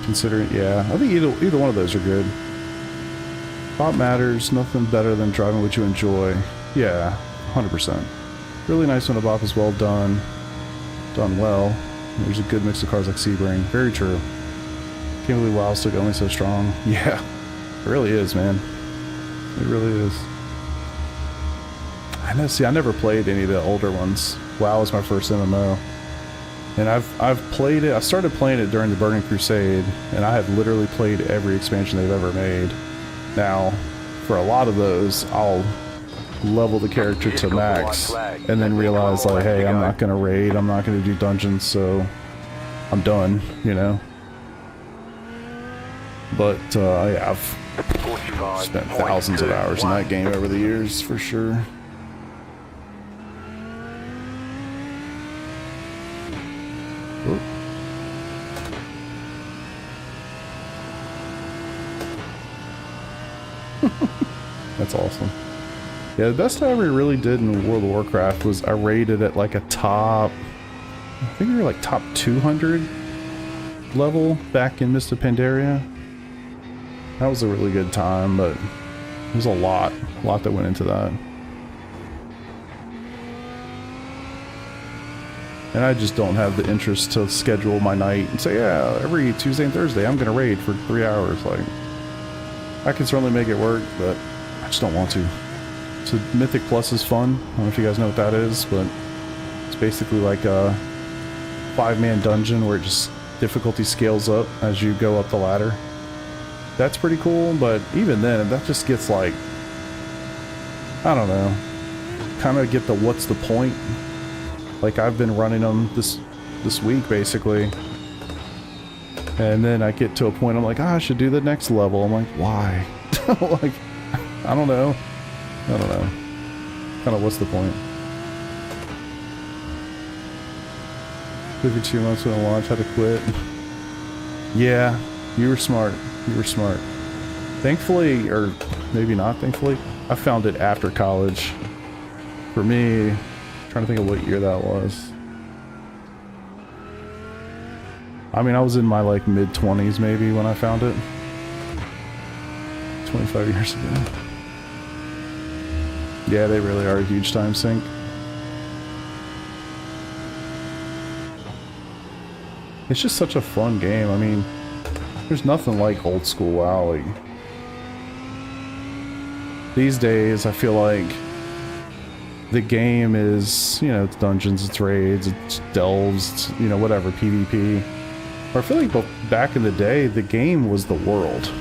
Considering, yeah, I think either one of those are good. Thought matters, nothing better than driving what you enjoy. Yeah, 100%. Really nice when a bop is well done well. There's a good mix of cars like Sebring. Very true. Can't believe WoW's still going so strong. Yeah, it really is, man. It really is. I know. See, I never played any of the older ones. WoW was my first MMO. And I've played it. I started playing it during the Burning Crusade, and I have literally played every expansion they've ever made. Now, for a lot of those, I'll level the character to max, and then realize, like, hey, I'm not gonna raid, I'm not gonna do dungeons, so I'm done, you know. But yeah, I've spent thousands of hours in that game over the years, for sure. Oop. That's awesome. Yeah, the best I ever really did in World of Warcraft was I rated at like a top, I think we were like top 200 level back in Mists of Pandaria. That was a really good time, but there's a lot that went into that. And I just don't have the interest to schedule my night and say, yeah, every Tuesday and Thursday I'm gonna raid for 3 hours. Like, I can certainly make it work, but I just don't want to. So Mythic Plus is fun. I don't know if you guys know what that is, but it's basically like a 5-man dungeon where it just difficulty scales up as you go up the ladder. That's pretty cool, but even then, that just gets like, I don't know, kind of get the what's the point. Like, I've been running them this week basically, and then I get to a point I'm like, I should do the next level. I'm like, why? Like, I don't know. Kind of, what's the point? 52 months when I launched, had to quit. Yeah, you were smart. Thankfully, or maybe not thankfully, I found it after college. For me, I'm trying to think of what year that was. I mean, I was in my like mid-20s maybe when I found it. 25 years ago. Yeah, they really are a huge time sink. It's just such a fun game. I mean, there's nothing like old school WoW. Like, these days, I feel like the game is, you know, it's dungeons, it's raids, it's delves, it's, you know, whatever, PvP. Or I feel like back in the day, the game was the world.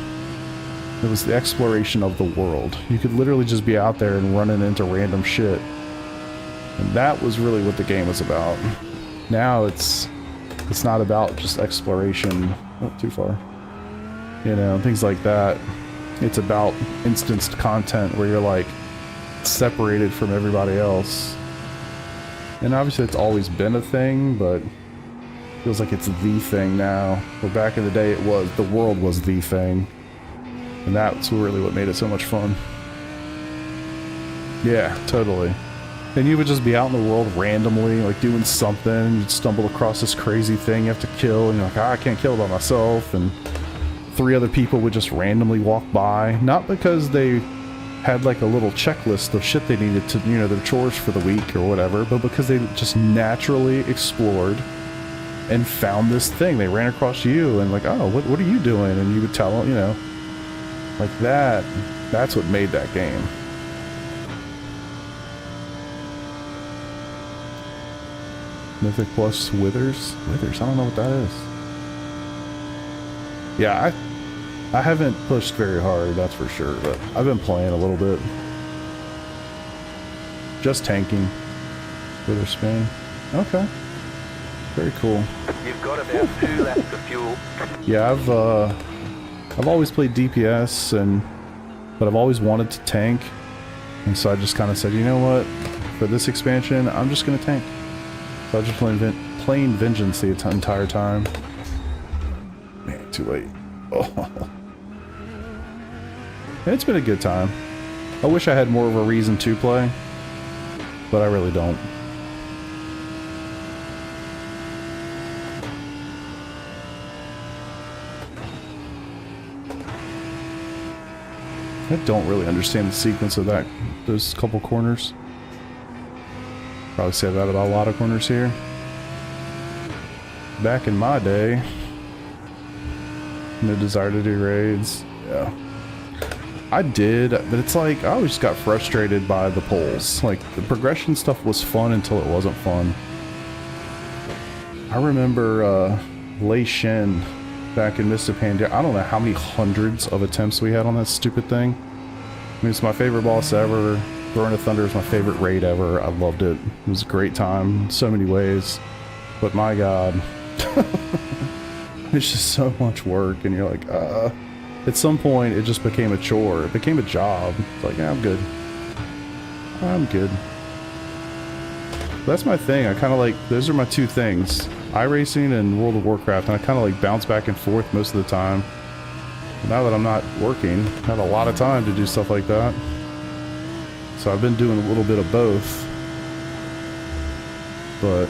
It was the exploration of the world. You could literally just be out there and running into random shit. And that was really what the game was about. Now it's not about just exploration. Oh, too far. You know, things like that. It's about instanced content where you're like separated from everybody else. And obviously it's always been a thing, but it feels like it's the thing now. But back in the day, the world was the thing. And that's really what made it so much fun. Yeah, totally. And you would just be out in the world randomly, like doing something, you'd stumble across this crazy thing you have to kill, and you're like, I can't kill it by myself, and 3 other people would just randomly walk by, not because they had like a little checklist of shit they needed to, you know, their chores for the week or whatever, but because they just naturally explored and found this thing. They ran across you and like, oh, what are you doing? And you would tell them, you know, like that. That's what made that game. Mythic Plus Withers? Withers, I don't know what that is. Yeah, I haven't pushed very hard, that's for sure, but I've been playing a little bit. Just tanking. Wither Spain. Okay. Very cool. You've got about 2 laps of fuel. Yeah, I've always played DPS, but I've always wanted to tank, and so I just kind of said, you know what, for this expansion, I'm just gonna tank. So I was just playing Vengeance the entire time. Man, too late. Oh. It's been a good time. I wish I had more of a reason to play, but I really don't. I don't really understand the sequence of those couple corners. Probably say that about a lot of corners here. Back in my day, no desire to do raids. Yeah. I did, but it's like, I always got frustrated by the polls. Like, the progression stuff was fun until it wasn't fun. I remember, Lei Shen back in Mist of Pandaria. I don't know how many hundreds of attempts we had on that stupid thing. I mean, it's my favorite boss ever. Throne of Thunder is my favorite raid ever. I loved it. It was a great time in so many ways. But my god. It's just so much work, and you're like, At some point, it just became a chore. It became a job. It's like, yeah, I'm good. I'm good. That's my thing. I kind of like, those are my 2 things. iRacing and World of Warcraft, and I kind of like bounce back and forth most of the time. Now that I'm not working, I have a lot of time to do stuff like that. So I've been doing a little bit of both. But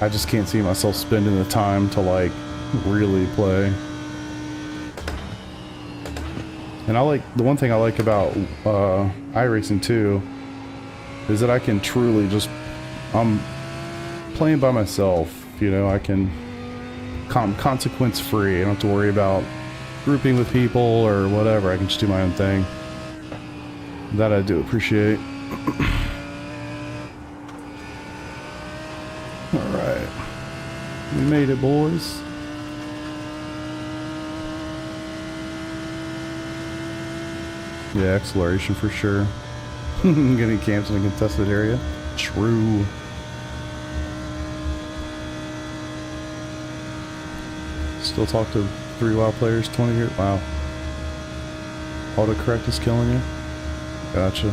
I just can't see myself spending the time to like really play. And I like, the one thing I like about iRacing too is that I can truly just, I'm playing by myself, you know, I can consequence free. I don't have to worry about grouping with people or whatever. I can just do my own thing. That I do appreciate. Alright. We made it, boys. Yeah, exploration for sure. Getting camps in a contested area. True. Still talk to 3 WoW players 20 years. Wow. Autocorrect is killing you? Gotcha.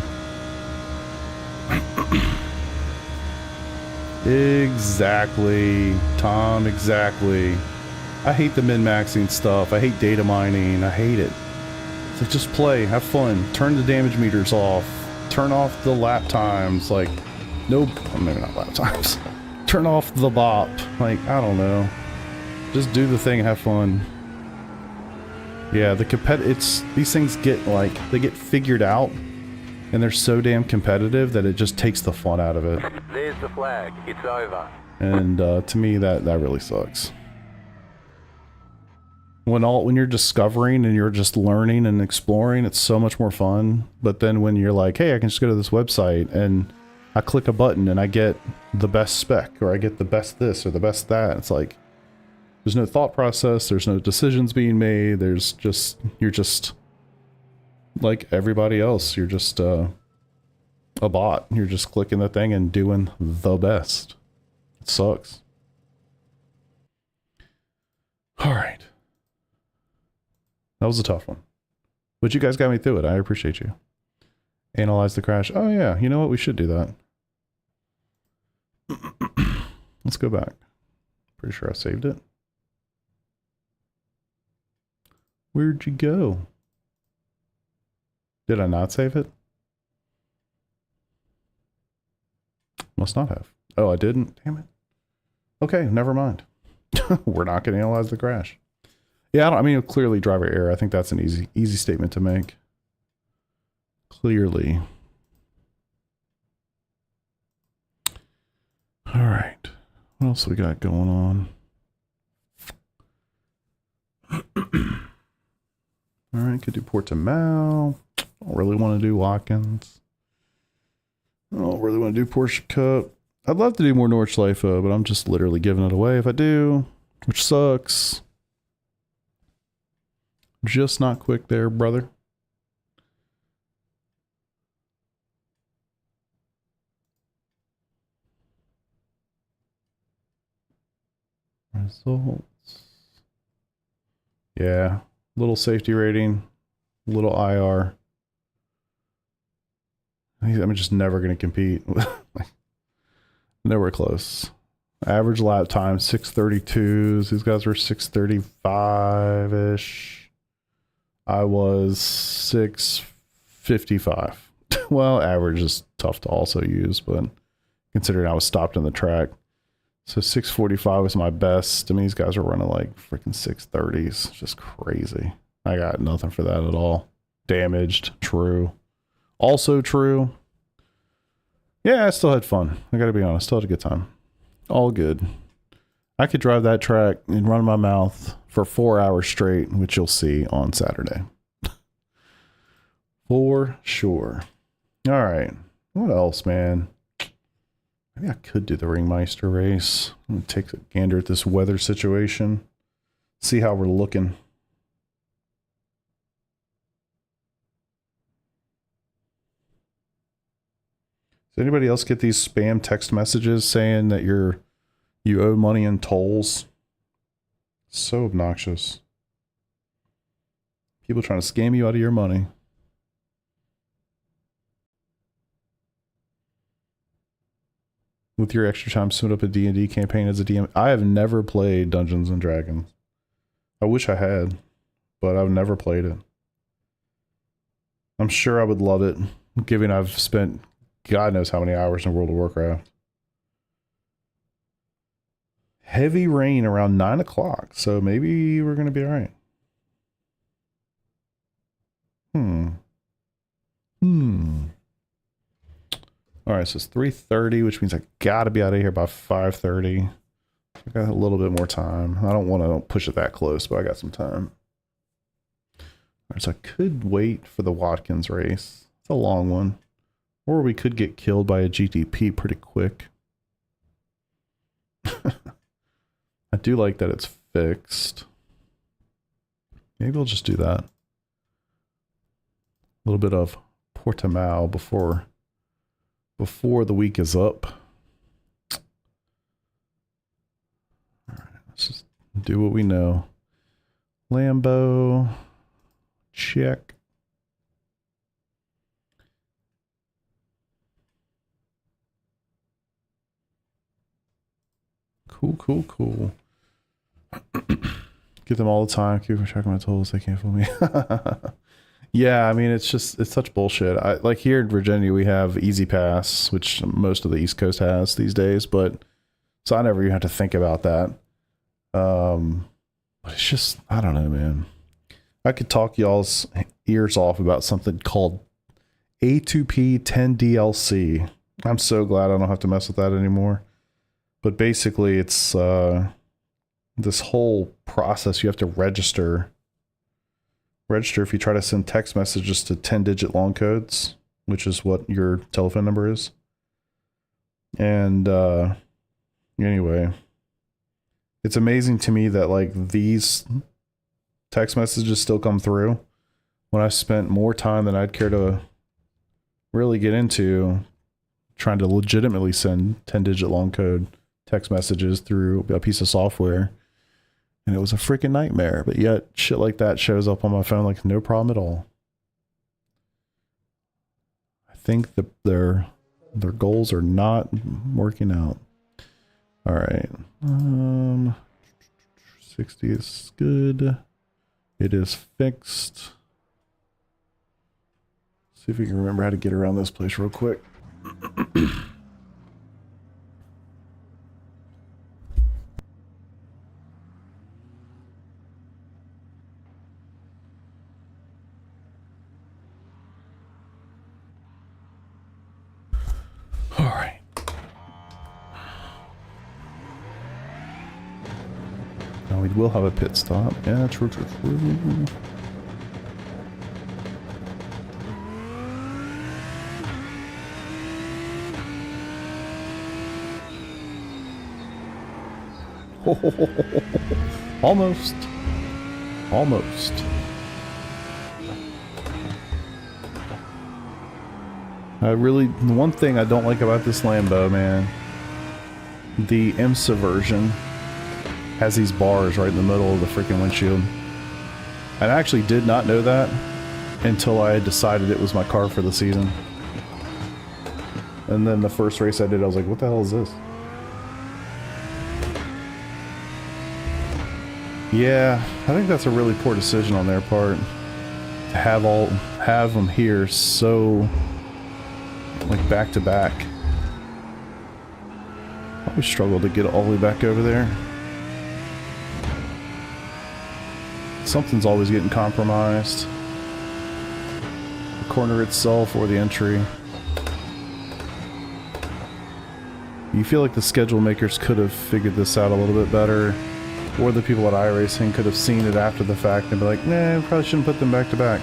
Exactly, Tom, exactly. I hate the min-maxing stuff. I hate data mining. I hate it. It's like, just play, have fun, turn the damage meters off, turn off the lap times, like, nope, well, maybe not lap times. Turn off the bop, like, I don't know. Just do the thing, have fun. Yeah, these things get like, they get figured out, and they're so damn competitive that it just takes the fun out of it. There's the flag. It's over. And to me, that really sucks. When you're discovering and you're just learning and exploring, it's so much more fun. But then when you're like, hey, I can just go to this website and I click a button and I get the best spec, or I get the best this or the best that, it's like, there's no thought process, there's no decisions being made, you're just like everybody else. You're just a bot. You're just clicking the thing and doing the best. It sucks. Alright. That was a tough one. But you guys got me through it. I appreciate you. Analyze the crash. Oh yeah, you know what? We should do that. Let's go back. Pretty sure I saved it. Where'd you go? Did I not save it? Must not have. Oh, I didn't? Damn it. Okay, never mind. We're not going to analyze the crash. Yeah, I mean, clearly driver error. I think that's an easy statement to make. Clearly. All right. What else we got going on? All right, could do Portimao. Don't really want to do Watkins. I don't really want to do Porsche Cup. I'd love to do more Nordschleife, but I'm just literally giving it away if I do, which sucks. Just not quick there, brother. Results. Yeah, little safety rating, little IR. I'm just never going to compete. Nowhere close. Average lap time 6:32s. These guys were 6:35-ish. I was 6:55. Well, average is tough to also use, but considering I was stopped in the track. So 6:45 was my best. I mean, these guys were running like freaking 6:30s. Just crazy. I got nothing for that at all. Damaged. True. Also true. Yeah, I still had fun. I gotta be honest. Still had a good time. All good. I could drive that track and run my mouth for 4 hours straight, which you'll see on Saturday. For sure. All right. What else, man? Maybe I could do the Ringmeister race. I'm going to take a gander at this weather situation. See how we're looking. Does anybody else get these spam text messages saying that you owe money in tolls? So obnoxious. People trying to scam you out of your money. With your extra time, suit up a D&D campaign as a DM. I have never played Dungeons and Dragons. I wish I had, but I've never played it. I'm sure I would love it, given I've spent God knows how many hours in World of Warcraft. Heavy rain around 9 o'clock, so maybe we're going to be all right. All right, so it's 3:30, which means I got to be out of here by 5:30. I got a little bit more time. I don't want to push it that close, but I got some time. All right, so I could wait for the Watkins race. It's a long one. Or we could get killed by a GTP pretty quick. I do like that it's fixed. Maybe we'll just do that. A little bit of Portimao before the week is up. All right, let's just do what we know. Lambo, check. Cool. Get them all the time. Keep checking my tolls. They can't fool me. Yeah, I mean, it's such bullshit. Like here in Virginia, we have Easy Pass, which most of the East Coast has these days, but so I never even have to think about that. But it's just, I don't know, man. I could talk y'all's ears off about something called A2P 10DLC. I'm so glad I don't have to mess with that anymore. But basically, it's this whole process. You have to register if you try to send text messages to 10-digit long codes, which is what your telephone number is. And anyway, it's amazing to me that like these text messages still come through when I spent more time than I'd care to really get into trying to legitimately send 10-digit long code text messages through a piece of software. And it was a freaking nightmare, but yet shit like that shows up on my phone like no problem at all. I think their goals are not working out. All right. 60 is good. It is fixed. See if we can remember how to get around this place real quick. All right. Now we will have a pit stop. Yeah, true. Almost. The one thing I don't like about this Lambo, man, the IMSA version has these bars right in the middle of the freaking windshield. I actually did not know that until I had decided it was my car for the season. And then the first race I did, I was like, what the hell is this? Yeah, I think that's a really poor decision on their part to have them here so like back to back. I always struggle to get all the way back over there. Something's always getting compromised. The corner itself or the entry. You feel like the schedule makers could have figured this out a little bit better. Or the people at iRacing could have seen it after the fact and be like, nah, we probably shouldn't put them back to back.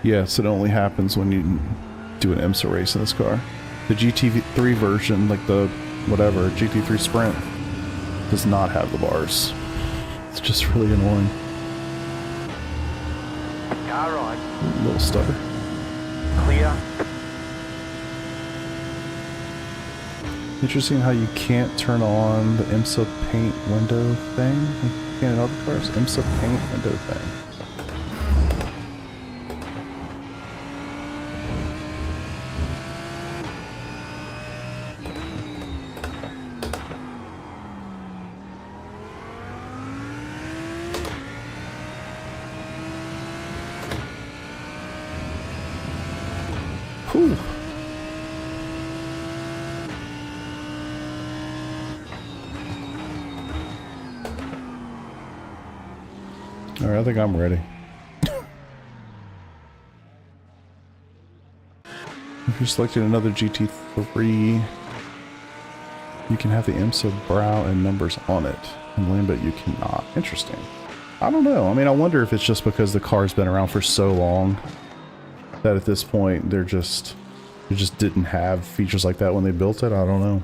Yes, it only happens when you do an IMSA race in this car. The GT3 version, like the whatever, GT3 Sprint, does not have the bars. It's just really annoying. Car on. A little stutter. Clear. Interesting how you can't turn on the IMSA paint window thing. Like you can in other cars. IMSA paint window thing. Whew. All right, I think I'm ready. If you're selecting another GT3, you can have the IMSA brow and numbers on it. In Lambo, you cannot. Interesting. I don't know. I mean, I wonder if it's just because the car's been around for so long that at this point they just didn't have features like that when they built it. I don't know.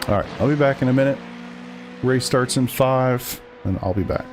All right, I'll be back in a minute. Race starts in 5, and I'll be back.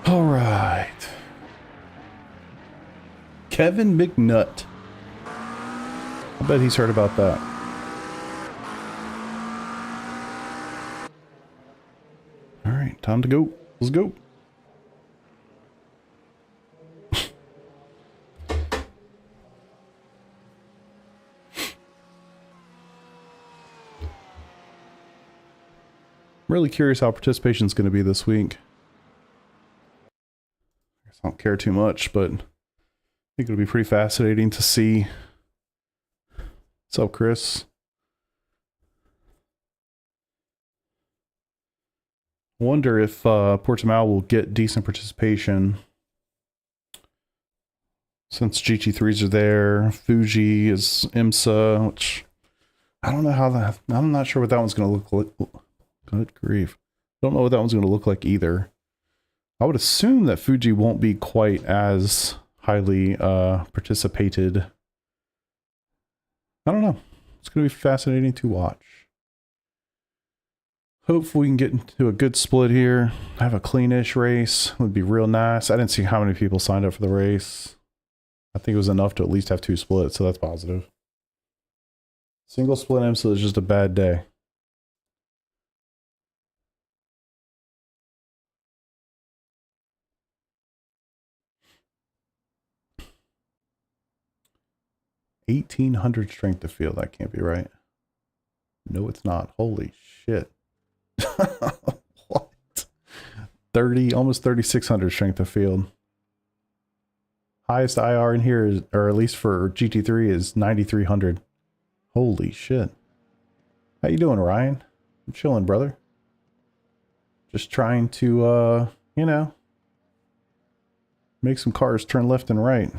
All right. Kevin McNutt. I bet he's heard about that. All right, time to go. Let's go. Really curious how participation is going to be this week. I don't care too much, but I think it'll be pretty fascinating to see. What's up, Chris? Wonder if Portimao will get decent participation since GT3s are there. Fuji is IMSA, which I don't know how that. I'm not sure what that one's going to look like. Good grief! Don't know what that one's going to look like either. I would assume that Fuji won't be quite as highly participated. I don't know. It's going to be fascinating to watch. Hopefully we can get into a good split here. Have a cleanish race. Would be real nice. I didn't see how many people signed up for the race. I think it was enough to at least have 2 splits, so that's positive. Single split IMSA is just a bad day. $1,800 strength of field. That can't be right. No, it's not. Holy shit. What? 30, almost 3,600 strength of field. Highest IR in here is, or at least for GT3, is 9,300. Holy shit. How you doing, Ryan? I'm chilling, brother. Just trying to, you know, make some cars turn left and right.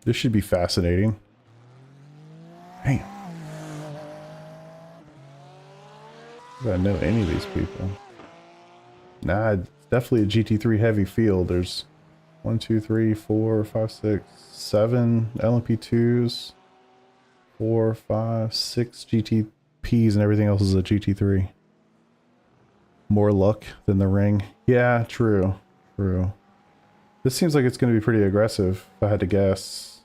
This should be fascinating. Damn. Do I know any of these people? Nah, it's definitely a GT3 heavy field. There's 1, 2, 3, 4, 5, 6, 7 LMP2s, 4, 5, 6 GTPs, and everything else is a GT3. More luck than the ring. Yeah, true. True. This seems like it's going to be pretty aggressive, if I had to guess.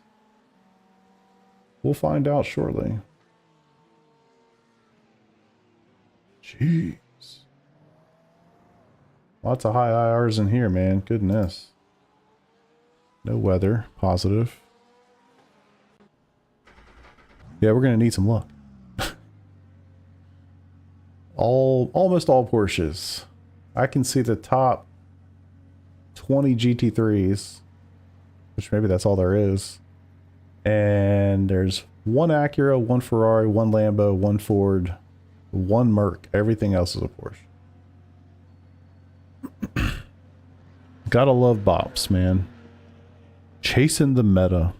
We'll find out shortly. Jeez. Lots of high IRs in here, man. Goodness. No weather. Positive. Yeah, we're going to need some luck. Almost all Porsches. I can see the top 20 GT3s, which maybe that's all there is. And there's one Acura, one Ferrari, one Lambo, one Ford, one Merc. Everything else is a Porsche. Gotta love bops, man. Chasing the meta.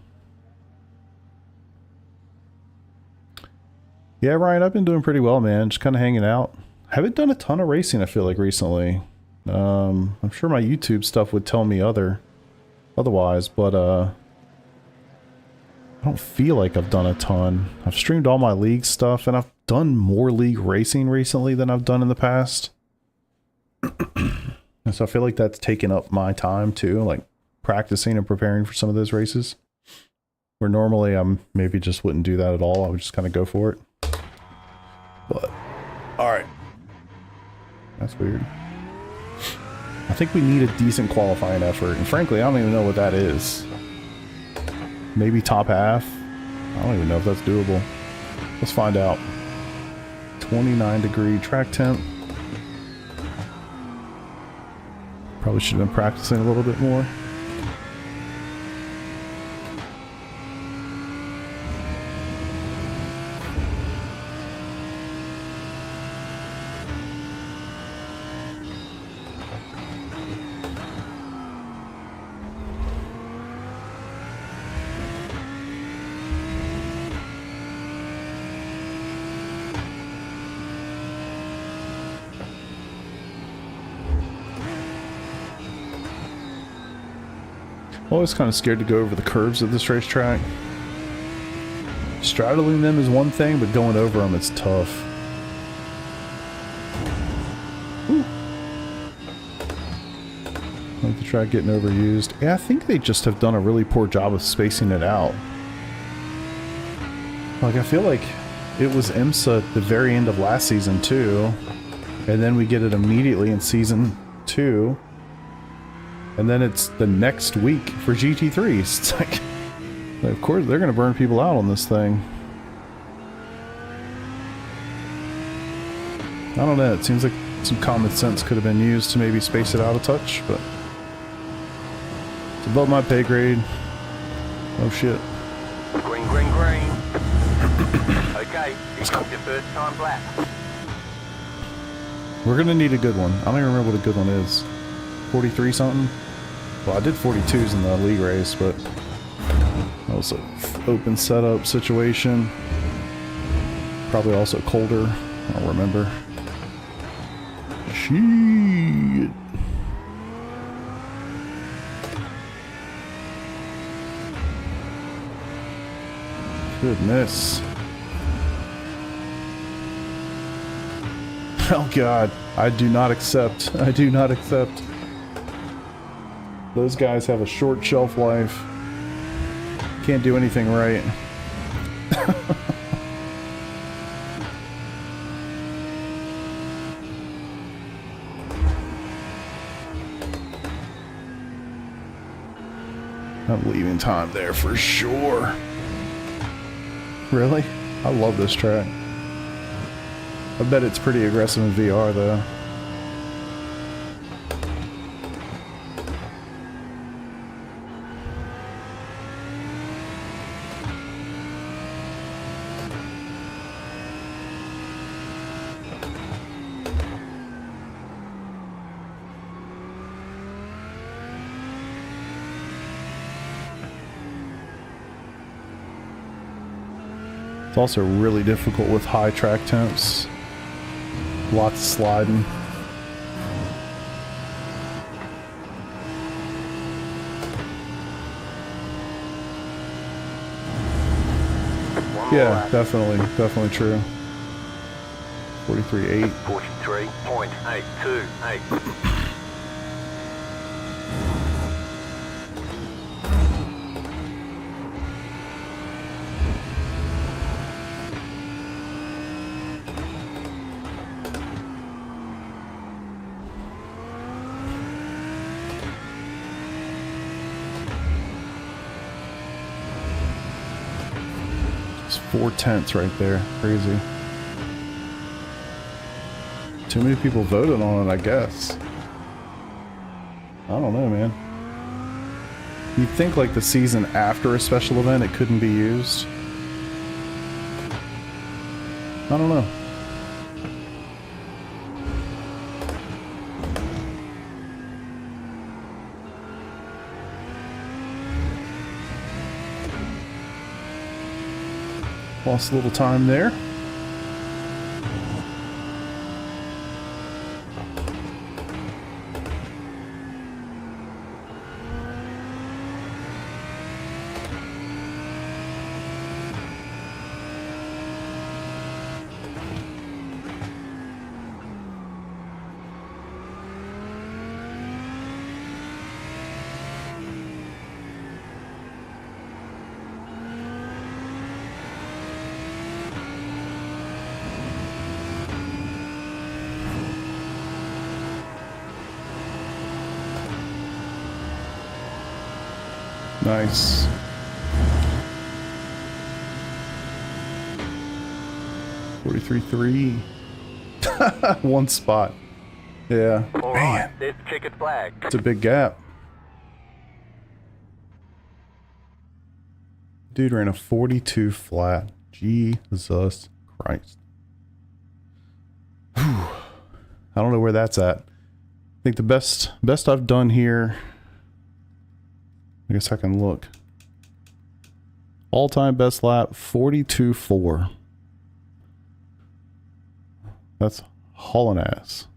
Yeah, Ryan, I've been doing pretty well, man. Just kind of hanging out. Haven't done a ton of racing, I feel like, recently. I'm sure my YouTube stuff would tell me otherwise, but I don't feel like I've done a ton. I've streamed all my league stuff, and I've done more league racing recently than I've done in the past. And so I feel like that's taken up my time too, like practicing and preparing for some of those races. Where normally I'm maybe just wouldn't do that at all. I would just kind of go for it. But, alright. That's weird. I think we need a decent qualifying effort. And frankly, I don't even know what that is. Maybe top half? I don't even know if that's doable. Let's find out. 29-degree track temp. Probably should have been practicing a little bit more. Always kind of scared to go over the curves of this racetrack. Straddling them is one thing, but going over them is tough. Ooh. Like the track getting overused. Yeah, I think they just have done a really poor job of spacing it out. Like, I feel like it was IMSA at the very end of last season too, and then we get it immediately in season 2. And then it's the next week for GT3s. It's like, of course, they're going to burn people out on this thing. I don't know. It seems like some common sense could have been used to maybe space it out a touch, but it's above my pay grade. Oh shit. Green, green, green. Okay, you got your first time black. We're going to need a good one. I don't even remember what a good one is. 43 something? Well, I did 42s in the league race, but that was an open setup situation. Probably also colder. I don't remember. Shit. Goodness. Oh god. I do not accept. I do not accept. Those guys have a short shelf life. Can't do anything right. I'm leaving time there for sure. Really? I love this track. I bet it's pretty aggressive in VR though. It's also really difficult with high track temps. Lots of sliding. Yeah, definitely true. 43.8. 43.828. It's 4/10 right there. Crazy. Too many people voted on it, I guess. I don't know, man. You'd think like the season after a special event it couldn't be used. I don't know. Lost a little time there. Nice. $43.3. One spot. Yeah. All right, there's the checkered flag. It's a big gap. Dude ran a 42 flat. Jesus Christ. Whew. I don't know where that's at. I think the best I've done here, I guess I can look. All-time best lap, 42.4. That's hauling ass.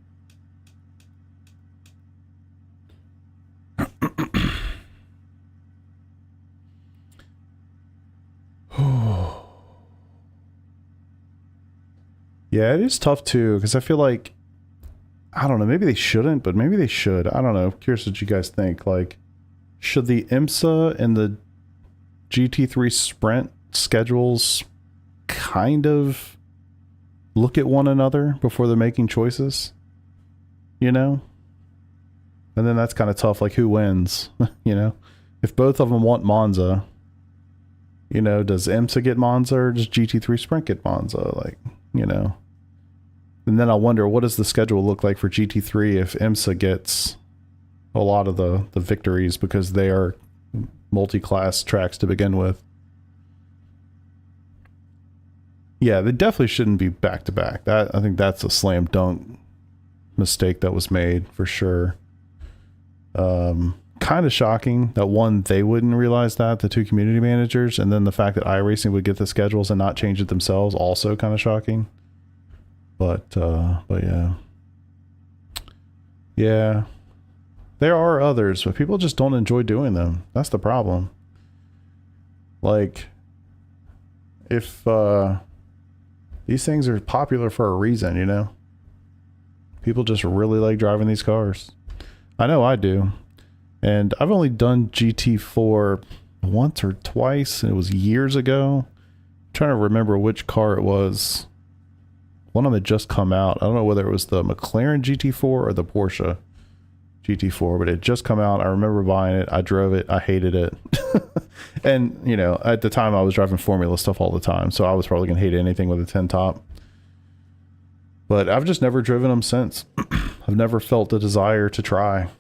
Yeah, it is tough too, because I feel like, I don't know, maybe they shouldn't, but maybe they should. I don't know. Curious what you guys think. Like, should the IMSA and the GT3 Sprint schedules kind of look at one another before they're making choices? You know? And then that's kind of tough, like who wins? You know? If both of them want Monza, you know, does IMSA get Monza or does GT3 Sprint get Monza? Like, you know? And then I wonder, what does the schedule look like for GT3 if IMSA gets a lot of the victories because they are multi-class tracks to begin with? Yeah, they definitely shouldn't be back-to-back. That, I think that's a slam dunk mistake that was made for sure. Kind of shocking that one, they wouldn't realize that, the two community managers, and then the fact that iRacing would get the schedules and not change it themselves, also kind of shocking. But yeah. Yeah. There are others, but people just don't enjoy doing them. That's the problem. Like, if these things are popular for a reason, you know? People just really like driving these cars. I know I do. And I've only done GT4 once or twice, and it was years ago. I'm trying to remember which car it was. One of them had just come out. I don't know whether it was the McLaren GT4 or the Porsche GT4, but it had just come out. I remember buying it. I drove it. I hated it. And, you know, at the time I was driving Formula stuff all the time, so I was probably going to hate anything with a 10 top. But I've just never driven them since. I've never felt the desire to try. And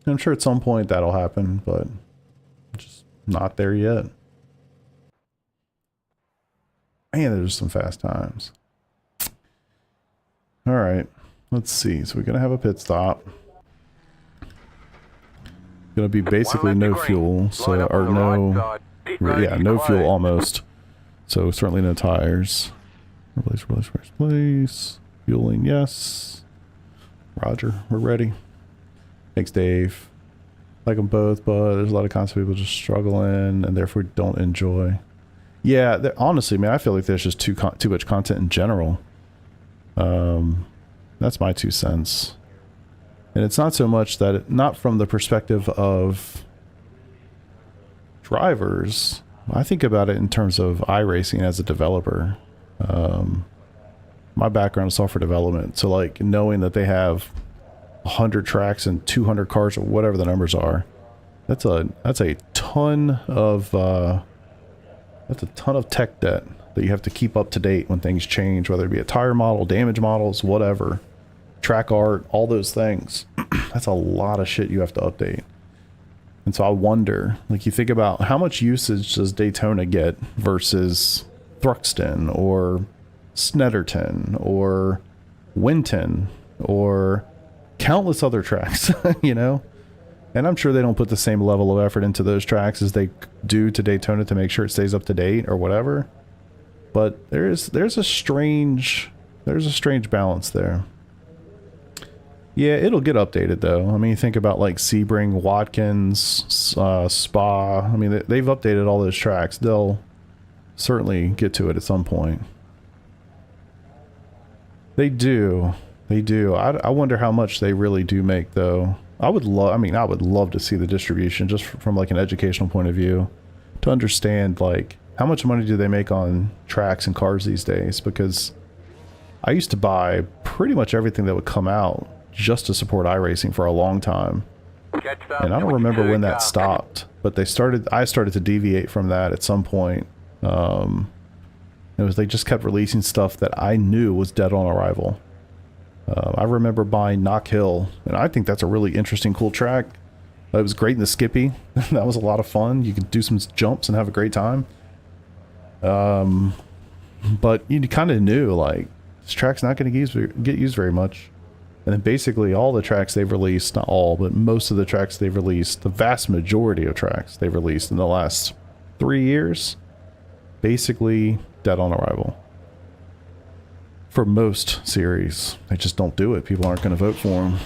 I'm sure at some point that'll happen, but I'm just not there yet. Man, there's some fast times. All right, let's see. So we're going to have a pit stop. Going to be basically no fuel, so, or no, yeah, no fuel almost. So certainly no tires. Replace. Fueling, yes. Roger, we're ready. Thanks, Dave. Like them both, but there's a lot of content people just struggling and therefore don't enjoy. Yeah, honestly, man, I feel like there's just too much content in general. That's my 2 cents. And it's not so much that, not from the perspective of drivers. I think about it in terms of iRacing as a developer. My background is software development, so like knowing that they have 100 tracks and 200 cars or whatever the numbers are, that's a ton of tech debt that you have to keep up to date when things change, whether it be a tire model, damage models, whatever, track art, all those things. That's a lot of shit you have to update. And so I wonder, like, you think about how much usage does Daytona get versus Thruxton or Snetterton or Winton or countless other tracks, you know? And I'm sure they don't put the same level of effort into those tracks as they do to Daytona to make sure it stays up to date or whatever. But there's a strange balance there. Yeah, it'll get updated though. I mean, you think about like Sebring, Watkins, Spa. I mean, they've updated all those tracks. They'll certainly get to it at some point. They do. I wonder how much they really do make though. I would love to see the distribution just from like an educational point of view to understand like how much money do they make on tracks and cars these days, because I used to buy pretty much everything that would come out just to support iRacing for a long time. And I don't remember when that stopped, but I started to deviate from that at some point. It was they just kept releasing stuff that I knew was dead on arrival. I remember buying Knock Hill, and I think that's a really interesting, cool track. It was great in the Skippy. That was a lot of fun. You could do some jumps and have a great time. But you kind of knew, like, this track's not going to get used very much. And then basically all the tracks they've released, not all, but most of the tracks they've released, the vast majority of tracks they've released in the last 3 years, basically dead on arrival. For most series, they just don't do it. People aren't going to vote for them.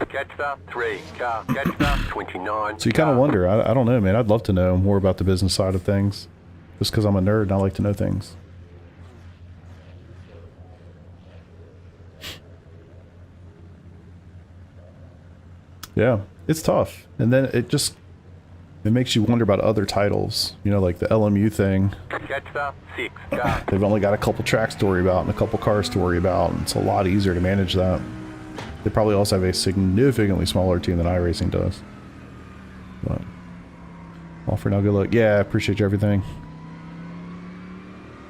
Catch 3 car, catch 29. So you kind of wonder, I don't know, man. I'd love to know more about the business side of things. Just because I'm a nerd and I like to know things. Yeah, it's tough. And then it makes you wonder about other titles. You know, like the LMU thing. Catch 6 car. They've only got a couple tracks to worry about and a couple cars to worry about. And it's a lot easier to manage that. They probably also have a significantly smaller team than iRacing does. But all for now, good luck. Yeah, I appreciate you everything.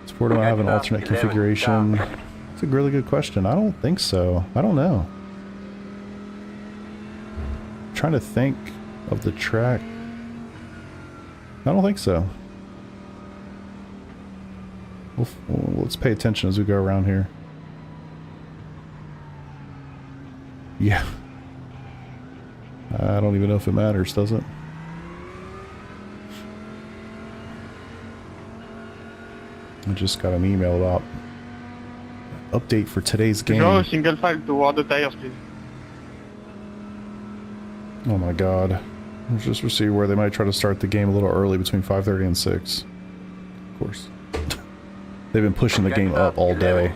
Support them, I have an alternate configuration. It's a really good question. I don't think so. I don't know. I'm trying to think of the track. I don't think so. Let's pay attention as we go around here. Yeah. I don't even know if it matters, does it? I just got an email about update for today's game. Draw a single file to order tires, please. Oh my god. Let's just see where they might try to start the game a little early between 5:30 and 6. Of course. They've been pushing the game up all day.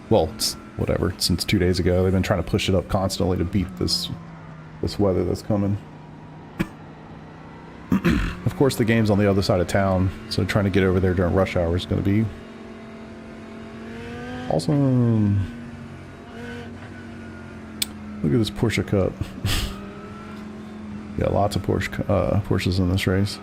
Well, it's whatever, since 2 days ago. They've been trying to push it up constantly to beat this weather that's coming. Of course, the game's on the other side of town, so trying to get over there during rush hour is going to be awesome. Look at this Porsche Cup. Yeah, lots of Porsches in this race.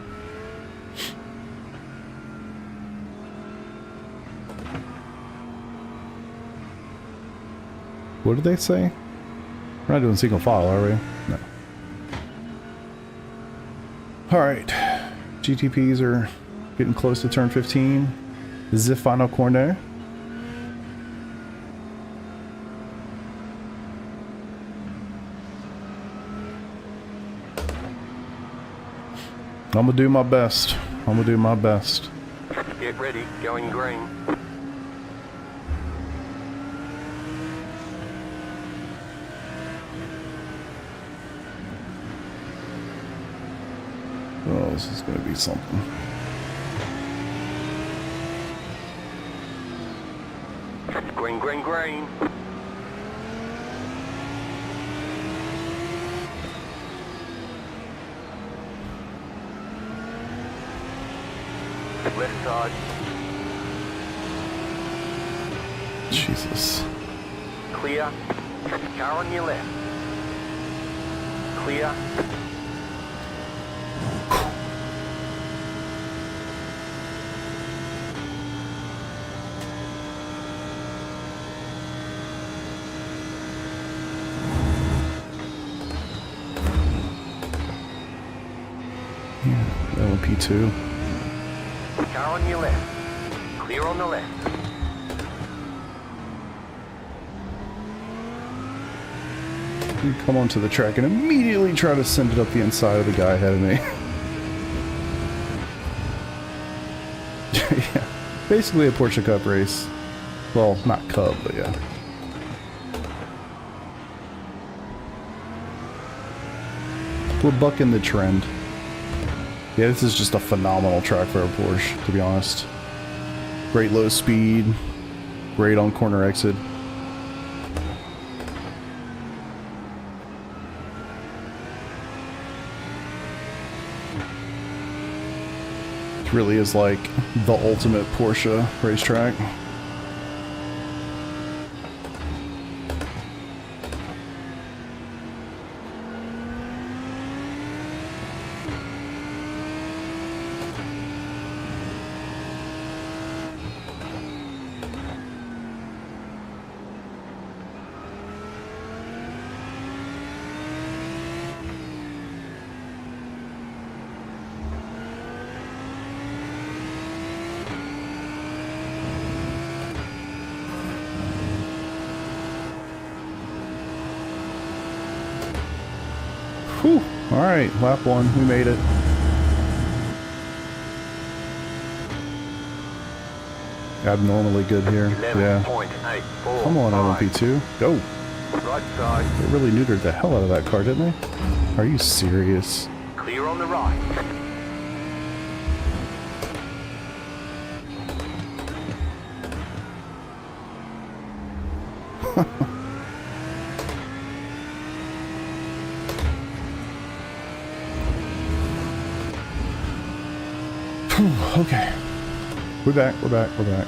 What did they say? We're not doing single file, are we? No. Alright. GTPs are getting close to turn 15. This is the final corner. I'm gonna do my best. I'm gonna do my best. Get ready, going green. Oh, this is going to be something. Green, green, green. Left side. Jesus. Clear. Car on your left. Clear. LMP2. Car on your left. Clear on the left. You come onto the track and immediately try to send it up the inside of the guy ahead of me. Yeah. Basically a Porsche Cup race. Well, not Cup, but yeah. We're bucking the trend. Yeah, this is just a phenomenal track for a Porsche, to be honest. Great low speed, great on corner exit. It really is like the ultimate Porsche racetrack. Whew. Alright, lap one. We made it. Abnormally good here. Yeah. 11.845. Come on, LMP2. Go. Right side. They really neutered the hell out of that car, didn't they? Are you serious? Clear on the right. Okay. We're back, we're back, we're back.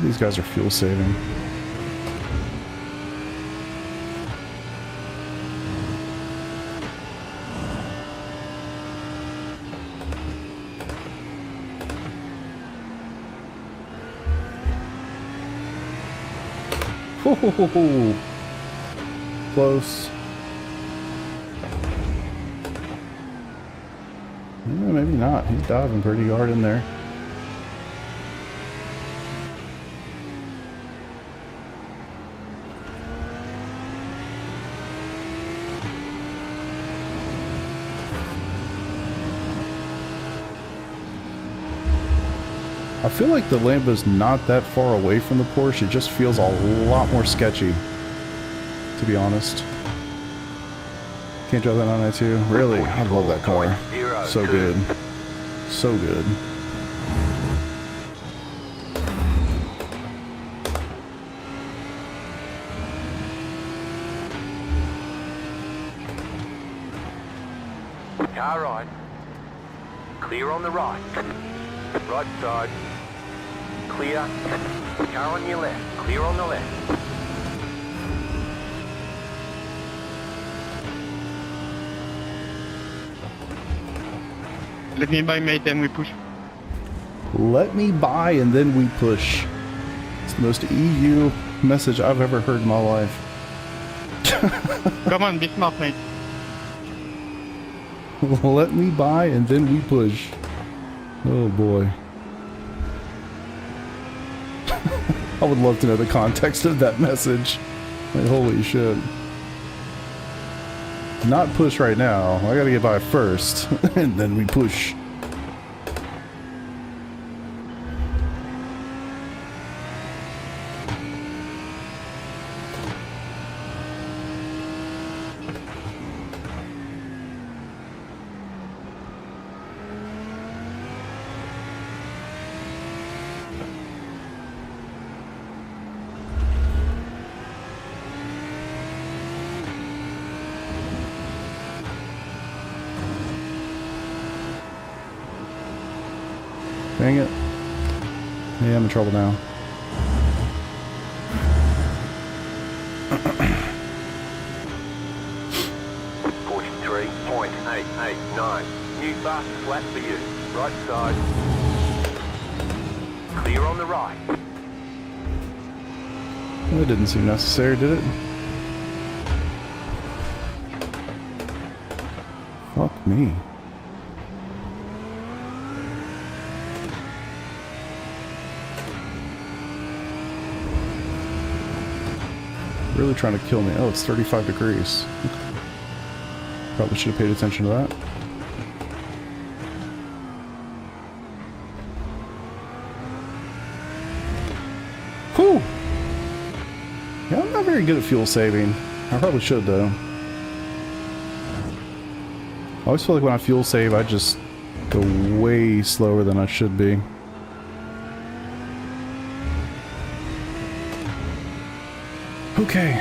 These guys are fuel saving. Ho, close. Yeah, maybe not. He's diving pretty hard in there. I feel like the Lambo's not that far away from the Porsche. It just feels a lot more sketchy, to be honest. Can't drive that 992. Really? I love that car. So good. So good. Car right. Clear on the right. Right side. Clear. Car on your left. Clear on the left. Let me buy, mate, and we push. Let me buy and then we push. It's the most EU message I've ever heard in my life. Come on, be smart, mate. Let me buy and then we push. Oh boy. I would love to know the context of that message. Like, holy shit. Not push right now. I gotta get by first. And then we push. Dang it. Yeah, I'm in trouble now. .889. New fast flat for you. Right side. Clear on the right. That didn't seem necessary, did it? Fuck me. Really trying to kill me. Oh, it's 35 degrees. Probably should have paid attention to that. Whew! Yeah, I'm not very good at fuel saving. I probably should, though. I always feel like when I fuel save, I just go way slower than I should be. Okay.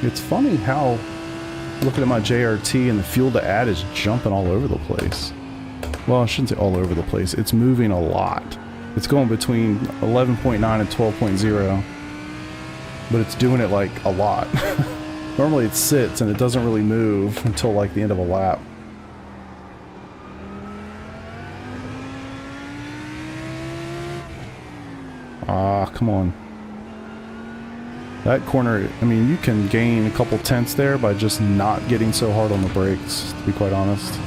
It's funny how, looking at my JRT and the fuel to add is jumping all over the place. Well, I shouldn't say all over the place. It's moving a lot. It's going between 11.9 and 12.0. But it's doing it like a lot. Normally it sits and it doesn't really move until like the end of a lap. Ah, come on. That corner, I mean, you can gain a couple tenths there by just not getting so hard on the brakes, to be quite honest.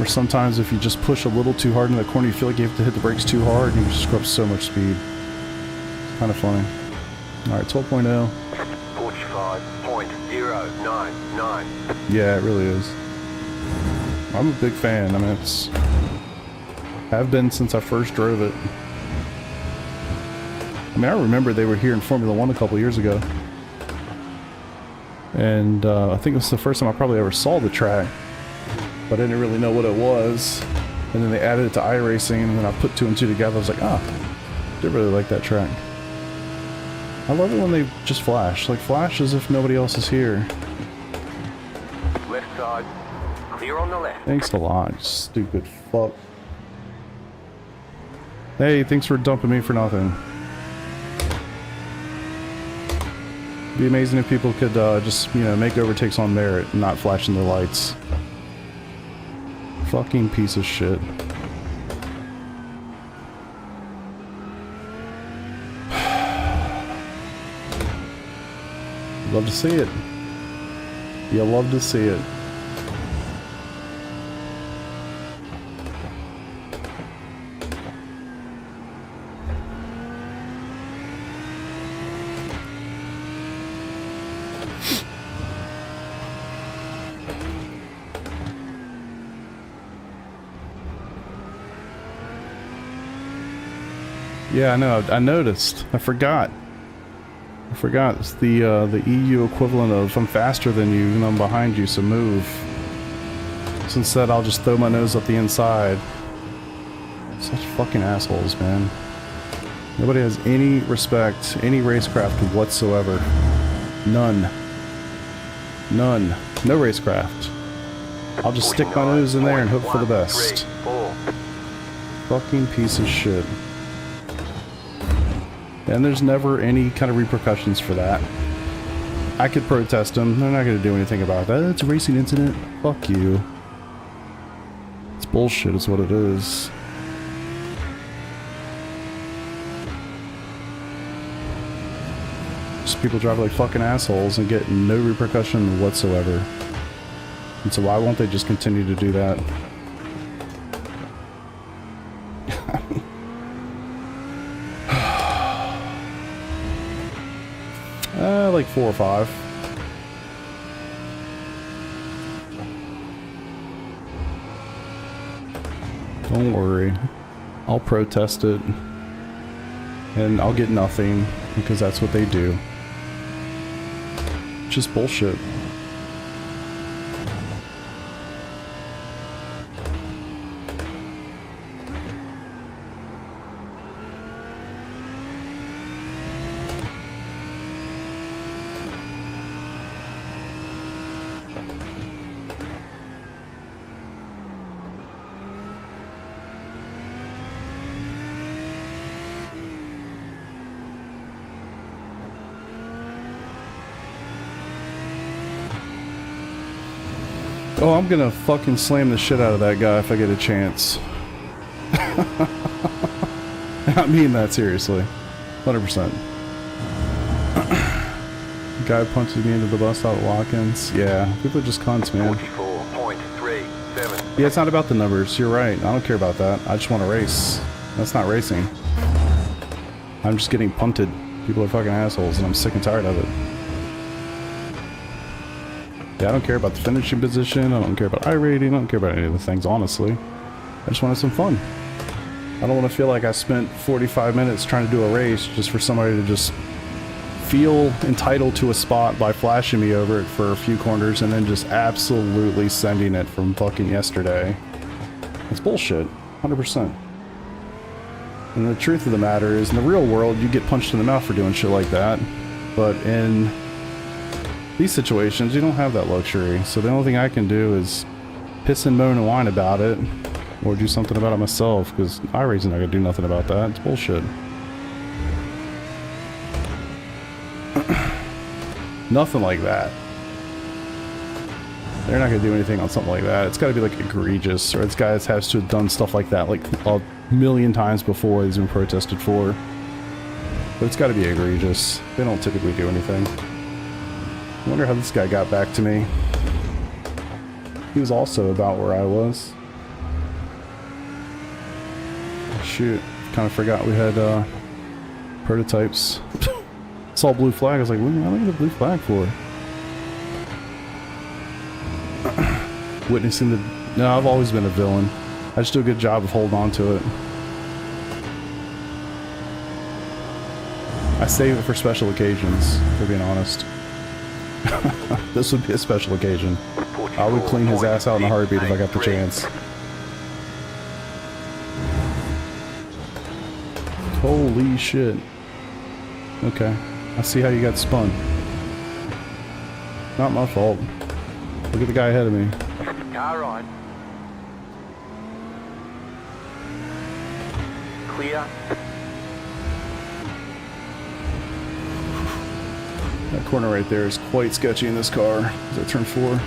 Or sometimes if you just push a little too hard in the corner, you feel like you have to hit the brakes too hard and you just screw up so much speed. It's kind of funny. Alright, 12.0. 45.099. Yeah, it really is. I'm a big fan. I mean, it's... have been since I first drove it. I mean, I remember they were here in Formula 1 a couple years ago. And I think it was the first time I probably ever saw the track. But I didn't really know what it was. And then they added it to iRacing, and then I put two and two together. I was like, ah, I did really like that track. I love it when they just flash. Like, flash as if nobody else is here. Left side. Clear on the left. Thanks a lot, you stupid fuck. Hey, thanks for dumping me for nothing. It'd be amazing if people could just, you know, make overtakes on merit and not flashing their lights. Fucking piece of shit. Love to see it. You love to see it. Yeah, I know. I noticed. I forgot. It's the EU equivalent of I'm faster than you and I'm behind you, so move. So instead, I'll just throw my nose up the inside. Such fucking assholes, man. Nobody has any respect, any racecraft whatsoever. None. None. No racecraft. I'll just stick my nose in there and hope for the best. Fucking piece of shit. And there's never any kind of repercussions for that. I could protest them. They're not going to do anything about that. It's a racing incident. Fuck you. It's bullshit is what it is. Just people drive like fucking assholes and get no repercussion whatsoever. And so why won't they just continue to do that? Like 4 or 5. Don't worry. I'll protest it. And I'll get nothing, because that's what they do. Just bullshit. Oh, I'm gonna fucking slam the shit out of that guy if I get a chance. I mean that seriously. 100%. Guy punches me into the bus out of Watkins. Yeah, people are just cunts, man. 44.37. Yeah, it's not about the numbers. You're right. I don't care about that. I just want to race. That's not racing. I'm just getting punted. People are fucking assholes, and I'm sick and tired of it. Yeah, I don't care about the finishing position. I don't care about iRating. I don't care about any of the things, honestly. I just wanted some fun. I don't want to feel like I spent 45 minutes trying to do a race just for somebody to just feel entitled to a spot by flashing me over it for a few corners and then just absolutely sending it from fucking yesterday. It's bullshit. 100%. And the truth of the matter is, in the real world, you get punched in the mouth for doing shit like that. But in these situations, you don't have that luxury. So the only thing I can do is piss and moan and whine about it, or do something about it myself, because iRacing's not gonna do nothing about that. It's bullshit. Nothing like that. They're not gonna do anything on something like that. It's gotta be like egregious, or this guy has to have done stuff like that like a million times before he's been protested for. But it's gotta be egregious. They don't typically do anything. I wonder how this guy got back to me. He was also about where I was. Shoot, kind of forgot we had prototypes. Saw blue flag, I was like, what am I looking at the blue flag for? Witnessing the... No, I've always been a villain. I just do a good job of holding on to it. I save it for special occasions, for being honest. This would be a special occasion. I would clean his ass out in a heartbeat if I got the chance. Holy shit. Okay. I see how you got spun. Not my fault. Look at the guy ahead of me. Car on. Clear. That corner right there is quite sketchy in this car. Is that turn 4? Of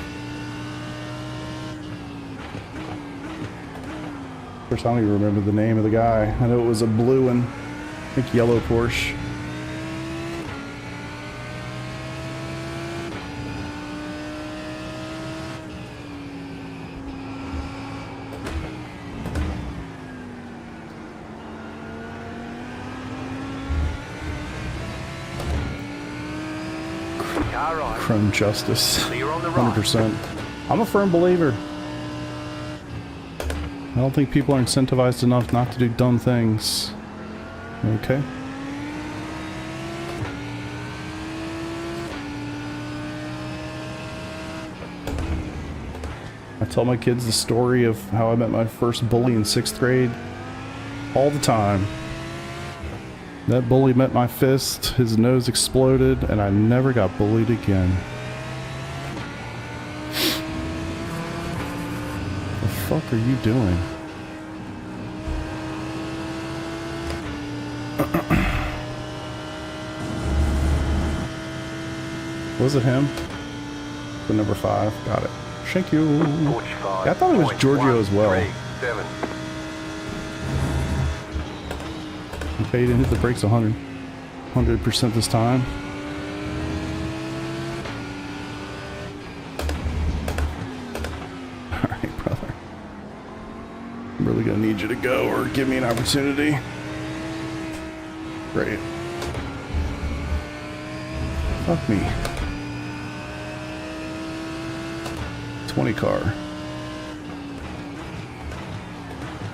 course, I don't even remember the name of the guy. I know it was a blue and I think yellow Porsche. Chrome justice. 100%. I'm a firm believer. I don't think people are incentivized enough not to do dumb things. Okay. I tell my kids the story of how I met my first bully in 6th grade all the time. That bully met my fist, his nose exploded, and I never got bullied again. The fuck are you doing? Was it him? The number 5. Got it. Thank you. Yeah, I thought it was Giorgio as well. Okay, he didn't hit the brakes 100% this time. gonna need you to go or give me an opportunity. Great. Fuck me. 20 car.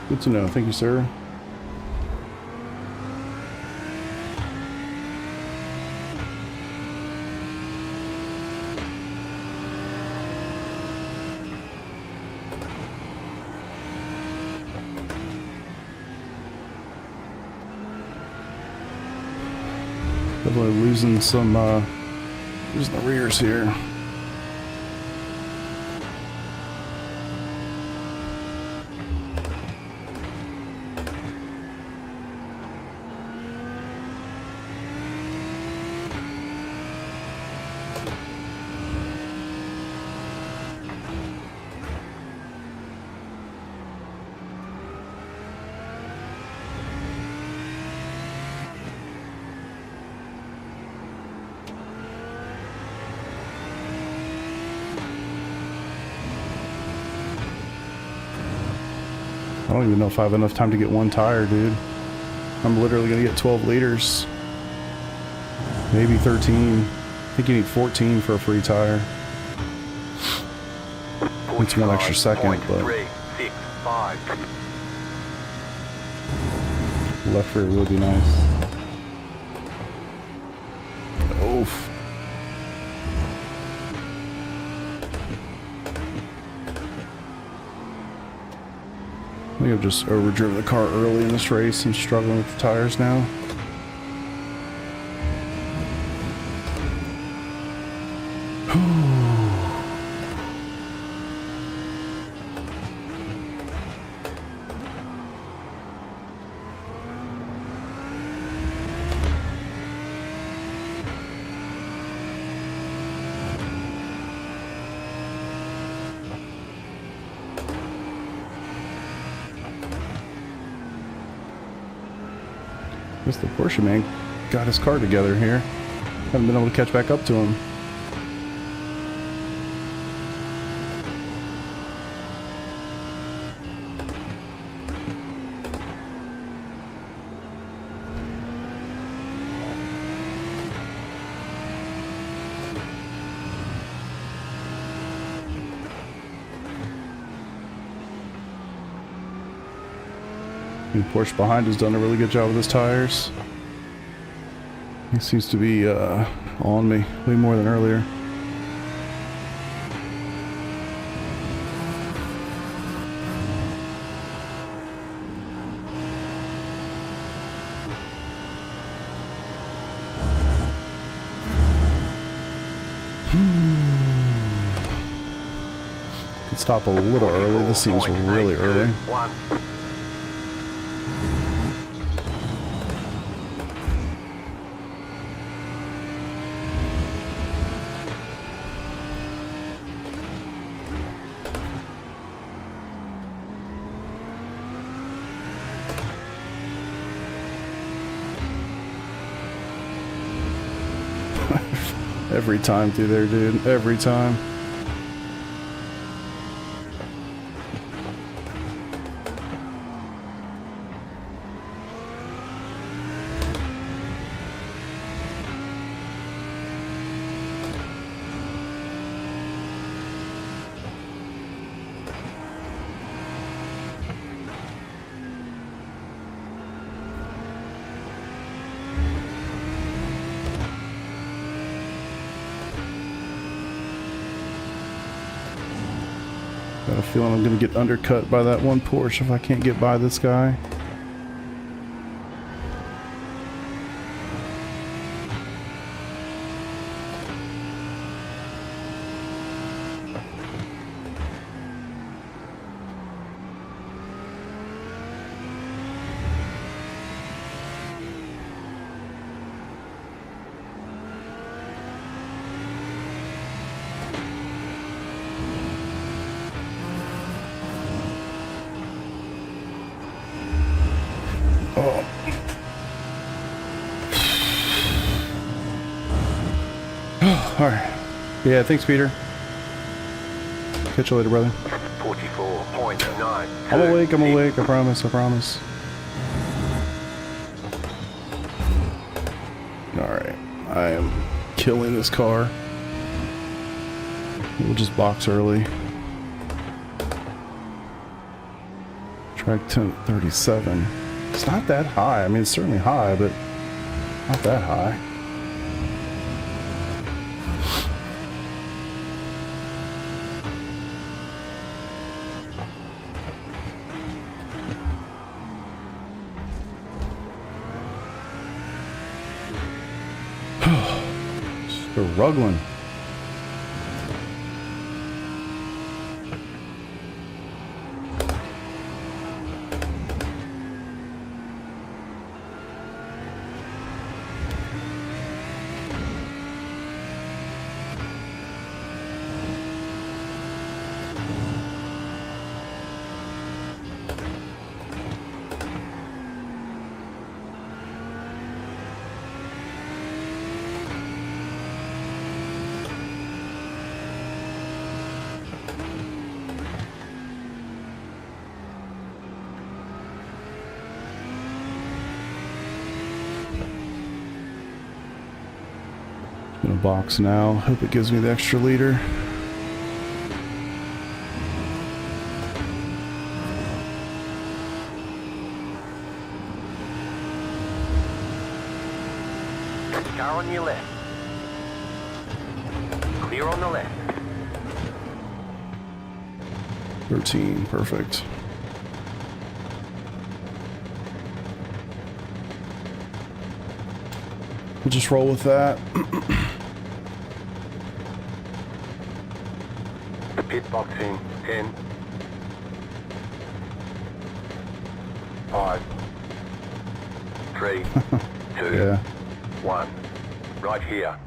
Good to know. Thank you, sir. Definitely losing some, losing the rears here. I don't even know if I have enough time to get one tire, dude. I'm literally gonna get 12 liters. Maybe 13. I think you need 14 for a free tire. It's one extra second, but 365. left rear would be nice. Oof. I think I've just overdriven the car early in this race and struggling with the tires now. Guess the Porsche man got his car together here. Haven't been able to catch back up to him. And Porsche behind has done a really good job with his tires. He seems to be on me way more than earlier. Could stop a little early. This seems really early. Every time through there, dude. Every time. Got a feeling I'm going to get undercut by that one Porsche if I can't get by this guy. Alright. Yeah, thanks, Peter. Catch you later, brother. 44.5. 17.9. I'm awake, I promise, I promise. Alright, I am killing this car. We'll just box early. Track 1037. It's not that high. I mean, it's certainly high, but not that high. Struggling. Gonna box now. Hope it gives me the extra liter. Car on your left. Clear on the left. 13, perfect. We'll just roll with that. Pit boxing 10. 5. 3. 2. Yeah. 1. Right here.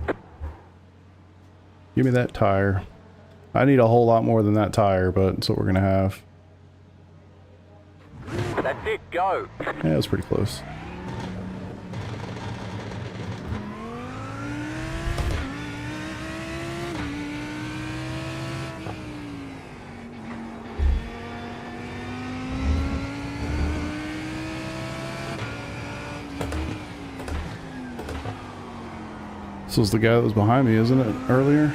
Give me that tire. I need a whole lot more than that tire, but it's what we're gonna have. That's it, go. Yeah, it was pretty close. This was the guy that was behind me, isn't it, earlier?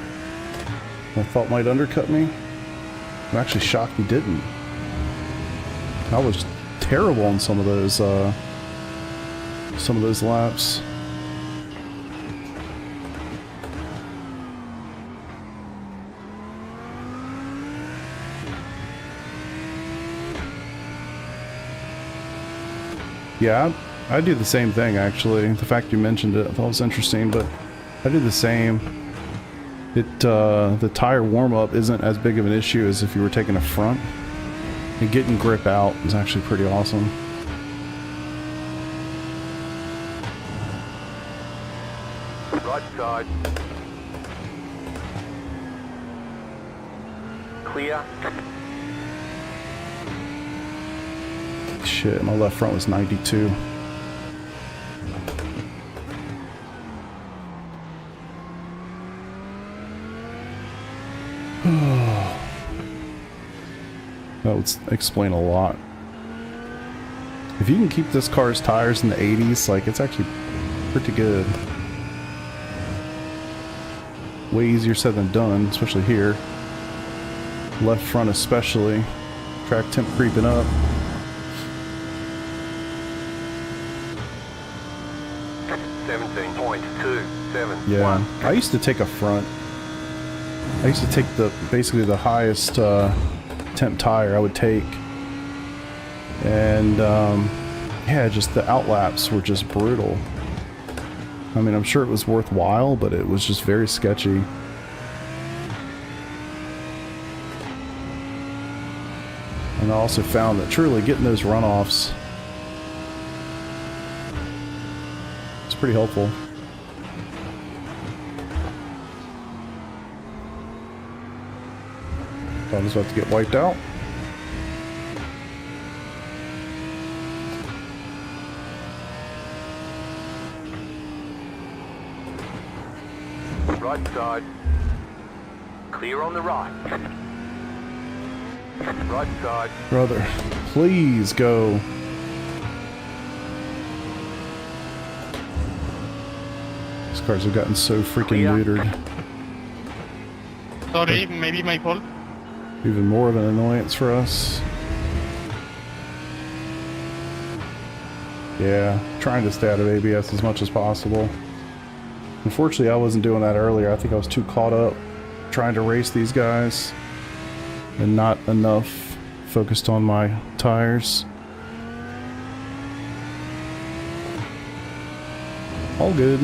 I thought might undercut me. I'm actually shocked he didn't. I was terrible on some of those laps. Yeah, I do the same thing actually. The fact you mentioned it, I thought it was interesting, but I do the same. The tire warm-up isn't as big of an issue as if you were taking a front. And getting grip out is actually pretty awesome. Right side. Clear. Shit, my left front was 92. That would explain a lot. If you can keep this car's tires in the 80s, like, it's actually pretty good. Way easier said than done, especially here. Left front especially. Track temp creeping up. Yeah, I used to take a front. I used to take basically the highest temp tire I would take, and yeah, just the outlaps were just brutal. I mean, I'm sure it was worthwhile, but it was just very sketchy. And I also found that truly getting those runoffs is pretty helpful. I was about to get wiped out. Right side. Clear on the right. Right side. Brother, please go. These cars have gotten so freaking neutered. Sorry, maybe my fault. Even more of an annoyance for us. Yeah, trying to stay out of ABS as much as possible. Unfortunately, I wasn't doing that earlier. I think I was too caught up trying to race these guys and not enough focused on my tires. All good.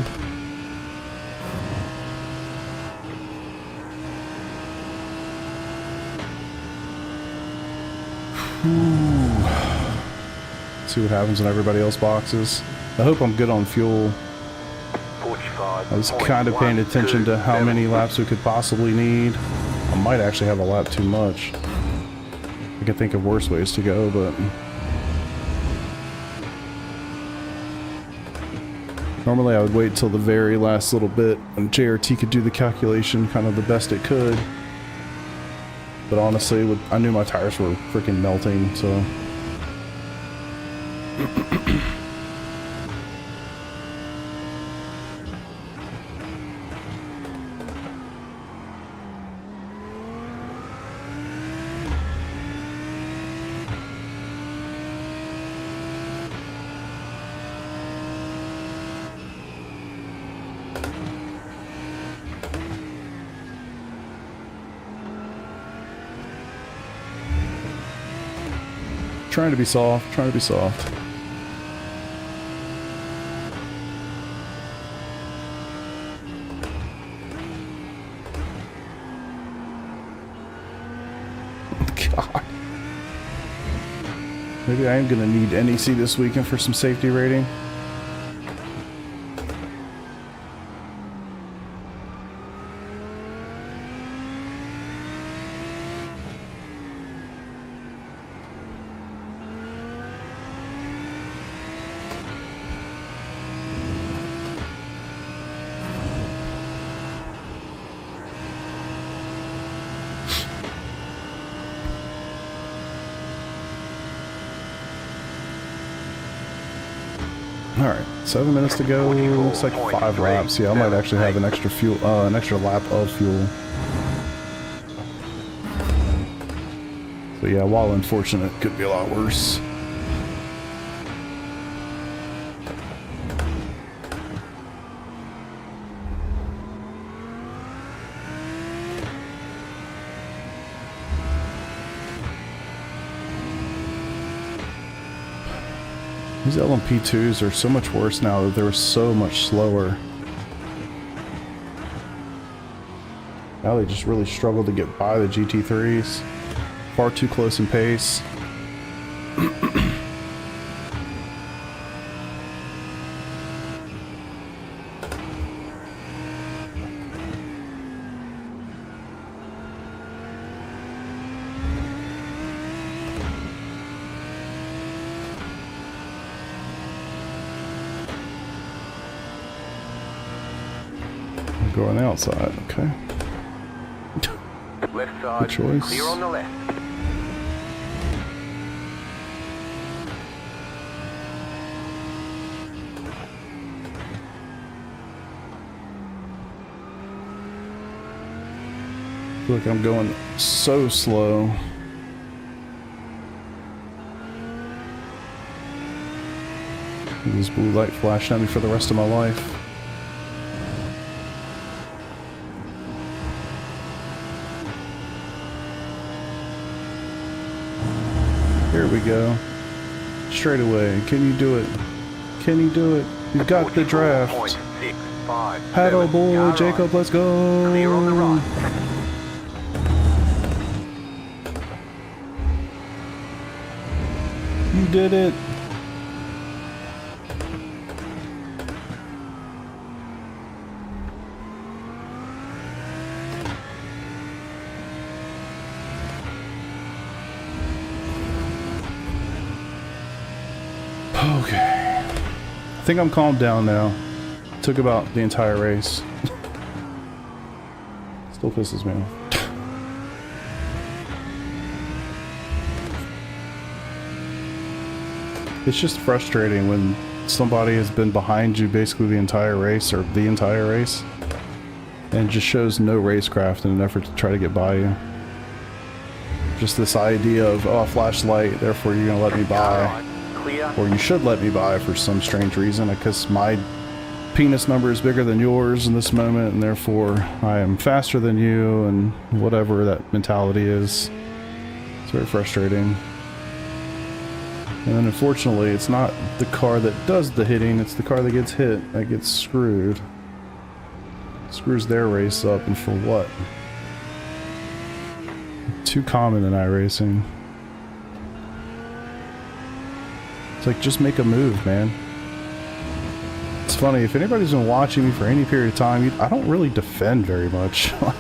See what happens when everybody else boxes. I hope I'm good on fuel. 45. I was kind of paying attention to how many laps we could possibly need. I might actually have a lap too much. I could think of worse ways to go, but... Normally I would wait till the very last little bit and JRT could do the calculation kind of the best it could. But honestly, I knew my tires were freaking melting, so... Trying to be soft, trying to be soft. God. Maybe I am gonna need NEC this weekend for some safety rating. Alright, 7 minutes to go. Looks like 5 laps. Yeah, I might actually have an extra fuel, an extra lap of fuel. So yeah, while unfortunate, could be a lot worse. These LMP2s are so much worse now that they're so much slower. Now they just really struggle to get by the GT3s. Far too close in pace. Go on the outside, okay. Left side. Good choice. Clear on the left. I feel like I'm going so slow. This blue light flashing at me for the rest of my life. Here we go. Straight away. Can you do it? Can you do it? You've got the draft. 44.65. Paddle boy, Alright. Jacob, let's go. Clear on the right. You did it. Okay. I think I'm calmed down now. Took about the entire race. Still pisses me off. It's just frustrating when somebody has been behind you basically the entire race, or the entire race, and just shows no racecraft in an effort to try to get by you. Just this idea of, oh, flashlight, therefore you're gonna let me by. Clear. Or you should let me by for some strange reason, because my penis number is bigger than yours in this moment, and therefore I am faster than you, and whatever that mentality is. It's very frustrating. And then unfortunately, it's not the car that does the hitting, it's the car that gets hit that gets screwed. Screws their race up, and for what? Too common in iRacing. It's like, just make a move, man. It's funny, if anybody's been watching me for any period of time, I don't really defend very much. I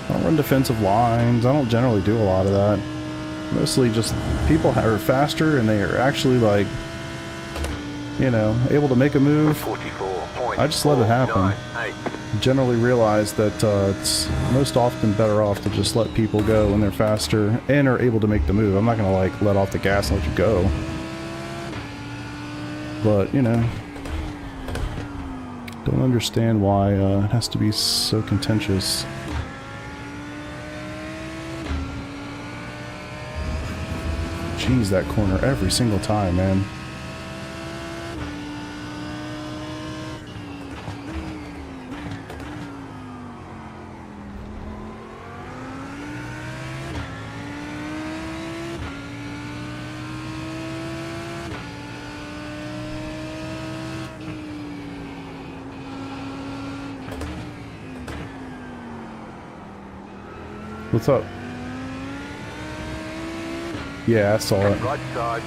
don't run defensive lines, I don't generally do a lot of that. Mostly just people are faster and they are actually, like, you know, able to make a move. 44. I just let it happen. 98. Generally realize that it's most often better off to just let people go when they're faster and are able to make the move. I'm not gonna, like, let off the gas and let you go. But, you know, don't understand why it has to be so contentious. Jeez, that corner every single time, man. What's up? Yeah, I saw it. Right side.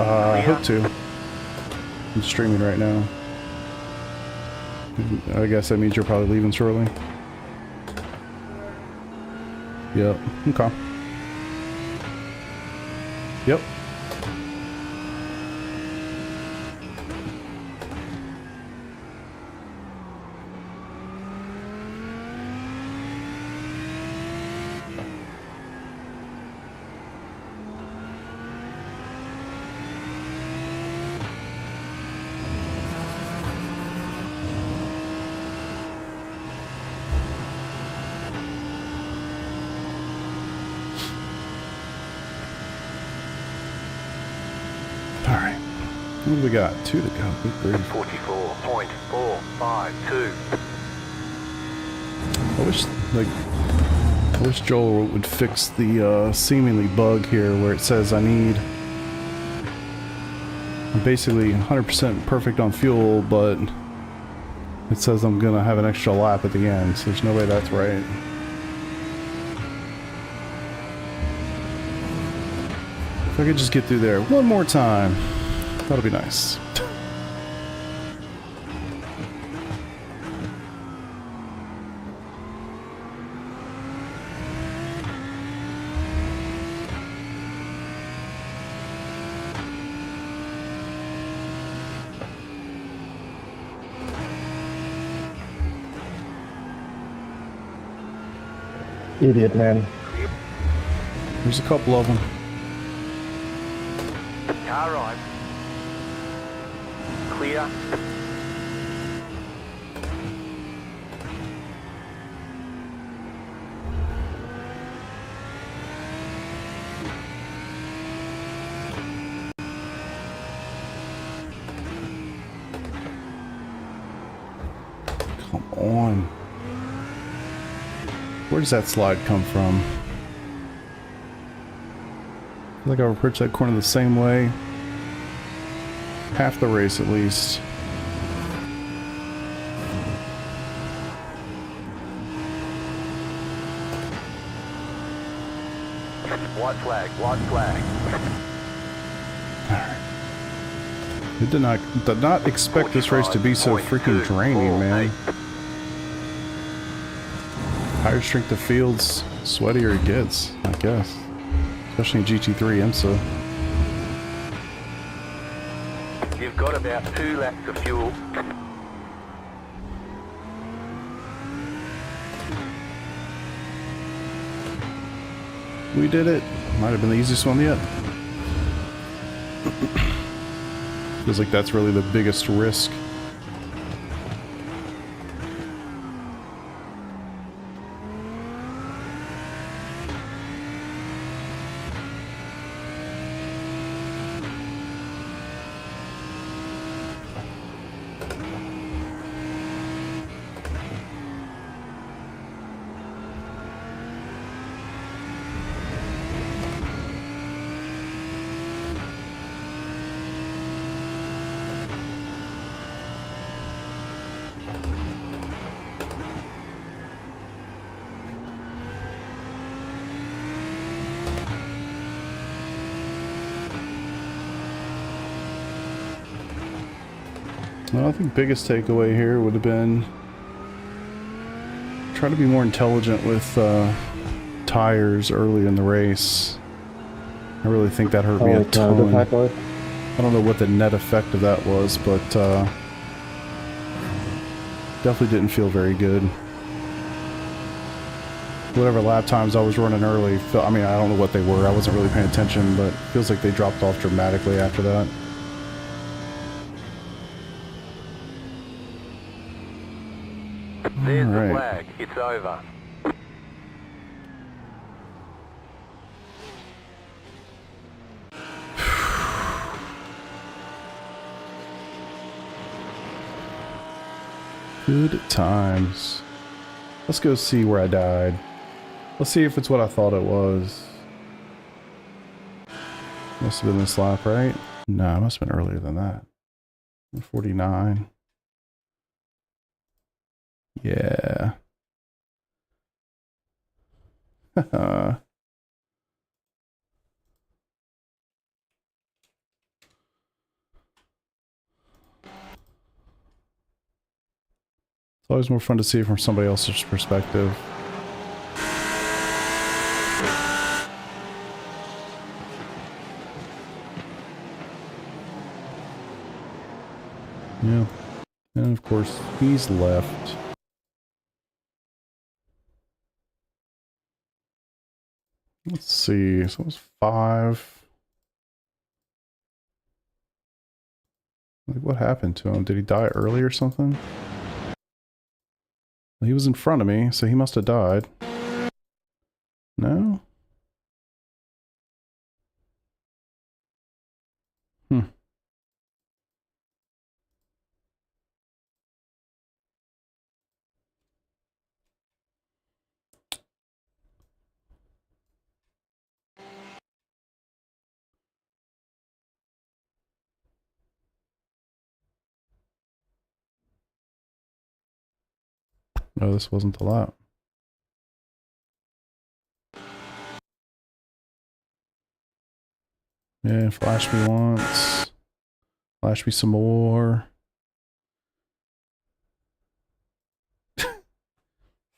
I hope to. I'm streaming right now. I guess that means you're probably leaving shortly. Yep. Okay. Yep. Alright. What do we got? 2 to go. Good grief. 44.452. I wish Joel would fix the seemingly bug here where it says I'm basically 100% perfect on fuel, but it says I'm gonna have an extra lap at the end, so there's no way that's right. If I could just get through there one more time, that'll be nice. Idiot, man. There's a couple of them. Car right. Clear. Come on. Where does that slide come from? I feel like I've approached that corner the same way. Half the race at least. White flag, white flag. I did not expect this race to be so freaking draining, man. Higher strength of fields, sweatier it gets, I guess. Especially in GT3 IMSA. You've got about 2 laps of fuel. We did it. Might have been the easiest one yet. Feels like that's really the biggest risk. Well, I think biggest takeaway here would have been try to be more intelligent with tires early in the race. I really think that hurt me a ton. I don't know what the net effect of that was, but definitely didn't feel very good. Whatever lap times I was running early, I mean, I don't know what they were. I wasn't really paying attention, but it feels like they dropped off dramatically after that. There's the flag. It's over. Good times. Let's go see where I died. Let's see if it's what I thought it was. Must have been this lap, right? No, it must have been earlier than that. 49. Yeah. It's always more fun to see it from somebody else's perspective. Yeah. And of course, he's left. Let's see, so it was 5. Like, what happened to him? Did he die early or something? Well, he was in front of me, so he must have died. No? No, this wasn't the lap. Yeah, flash me once. Flash me some more.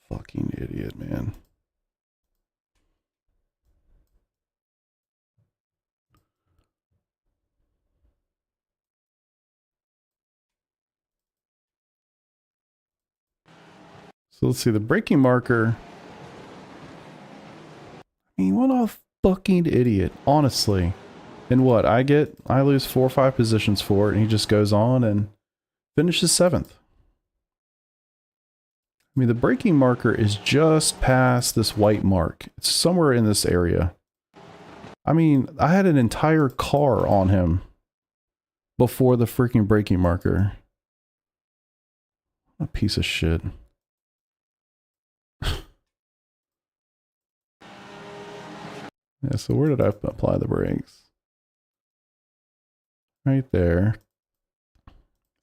Fucking idiot, man. So let's see, the braking marker. I mean, what a fucking idiot, honestly. And what, I lose 4 or 5 positions for it, and he just goes on and finishes 7th. I mean, the braking marker is just past this white mark. It's somewhere in this area. I mean, I had an entire car on him before the freaking braking marker. What a piece of shit. Yeah, so where did I apply the brakes? Right there.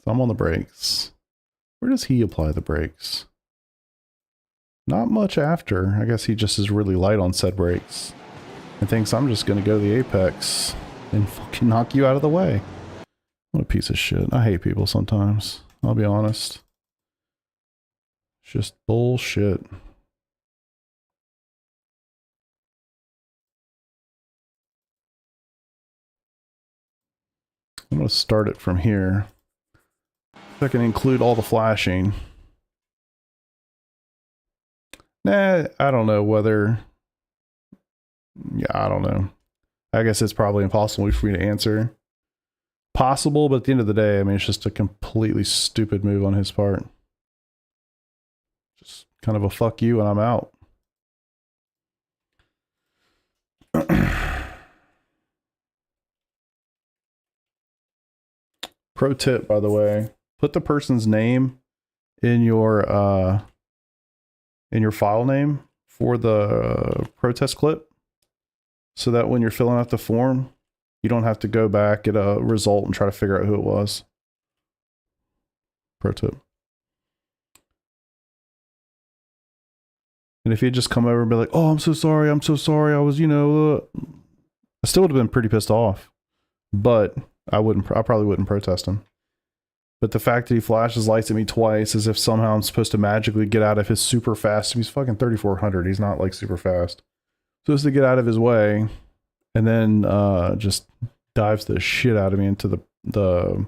So I'm on the brakes. Where does he apply the brakes? Not much after. I guess he just is really light on said brakes. And thinks I'm just going to go to the apex and fucking knock you out of the way. What a piece of shit. I hate people sometimes. I'll be honest. It's just bullshit. I'm going to start it from here. If I can include all the flashing. Nah, I don't know whether... Yeah, I don't know. I guess it's probably impossible for me to answer. possible, but at the end of the day, I mean, it's just a completely stupid move on his part. Just kind of a fuck you and I'm out. Pro tip, by the way, put the person's name in your file name for the protest clip, so that when you're filling out the form, you don't have to go back at a result and try to figure out who it was. Pro tip. And if you just come over and be like, "Oh, I'm so sorry. I was, you know," I still would have been pretty pissed off, but I probably wouldn't protest him. But the fact that he flashes lights at me twice as if somehow I'm supposed to magically get out of his super fast. He's fucking 3,400. He's not like super fast. Supposed to get out of his way, and then just dives the shit out of me into the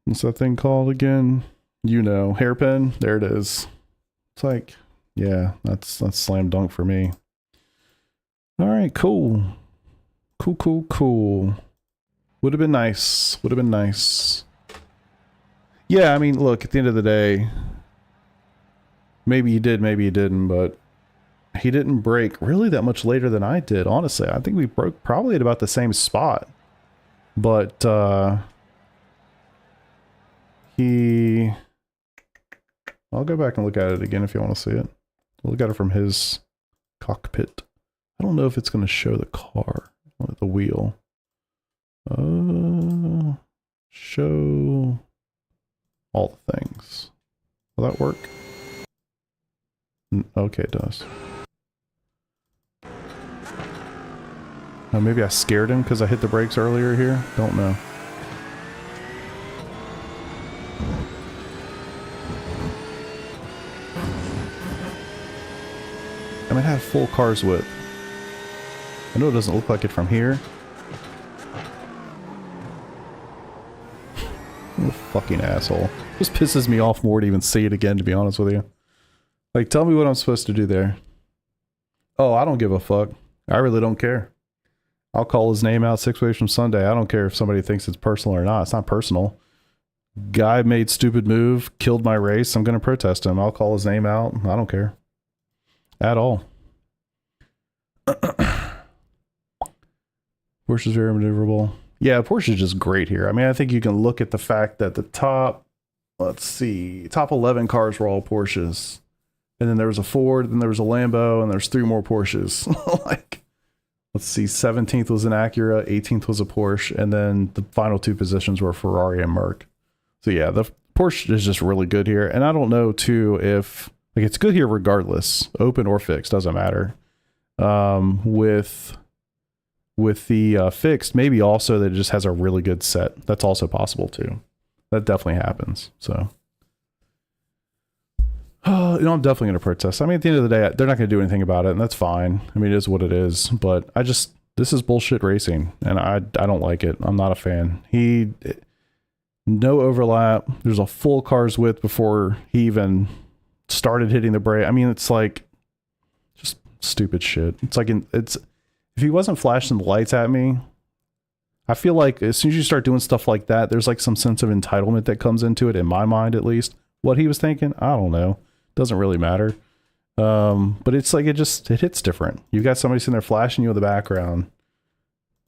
what's that thing called again? You know, hairpin. There it is. It's like, yeah, that's slam dunk for me. All right, cool. Cool. Would have been nice. Yeah, I mean, look, at the end of the day, maybe he did, maybe he didn't, but he didn't break really that much later than I did, honestly. I think we broke probably at about the same spot. But, I'll go back and look at it again if you want to see it. We'll look at it from his cockpit. I don't know if it's going to show the car, the wheel. Show all the things. Will that work? Okay, it does. Maybe I scared him because I hit the brakes earlier here. Don't know. I mean, I have full cars width. I know it doesn't look like it from here. What a fucking asshole. Just pisses me off more to even see it again, to be honest with you. Like, tell me what I'm supposed to do there. Oh, I don't give a fuck. I really don't care. I'll call his name out 6 ways from Sunday. I don't care if somebody thinks it's personal or not. It's not personal. Guy made stupid move, killed my race. I'm going to protest him. I'll call his name out. I don't care. At all. Porsche's very maneuverable. Yeah, Porsche's just great here. I mean, I think you can look at the fact that the top, let's see, top 11 cars were all Porsches. And then there was a Ford, then there was a Lambo, and there's 3 more Porsches. Like, let's see, 17th was an Acura, 18th was a Porsche, and then the final 2 positions were Ferrari and Merc. So yeah, the Porsche is just really good here. And I don't know, too, if, like, it's good here regardless. Open or fixed, doesn't matter. With the fixed, maybe also that it just has a really good set. That's also possible too. That definitely happens. So, you know, I'm definitely going to protest. I mean, at the end of the day, they're not going to do anything about it, and that's fine. I mean, it is what it is. But this is bullshit racing, and I don't like it. I'm not a fan. No overlap. There's a full car's width before he even started hitting the brake. I mean, it's like just stupid shit. It's like if he wasn't flashing the lights at me, I feel like as soon as you start doing stuff like that, there's like some sense of entitlement that comes into it, in my mind at least. What he was thinking, I don't know. Doesn't really matter. But it's like it hits different. You got somebody sitting there flashing you in the background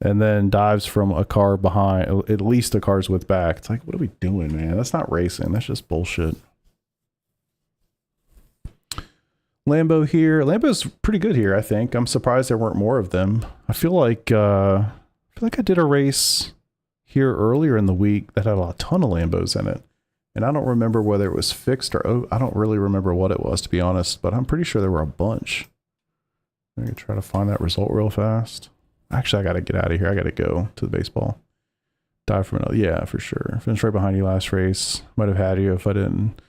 and then dives from a car behind, at least the car's width back. It's like, what are we doing, man? That's not racing. That's just bullshit. Lambo here. Lambo's pretty good here, I think. I'm surprised there weren't more of them. I feel like I did a race here earlier in the week that had a ton of Lambos in it. And I don't remember whether it was fixed or I don't really remember what it was, to be honest, but I'm pretty sure there were a bunch. I'm going to try to find that result real fast. Actually, I got to get out of here. I got to go to the baseball. Die from another. Yeah, for sure. Finished right behind you last race. Might have had you if I didn't.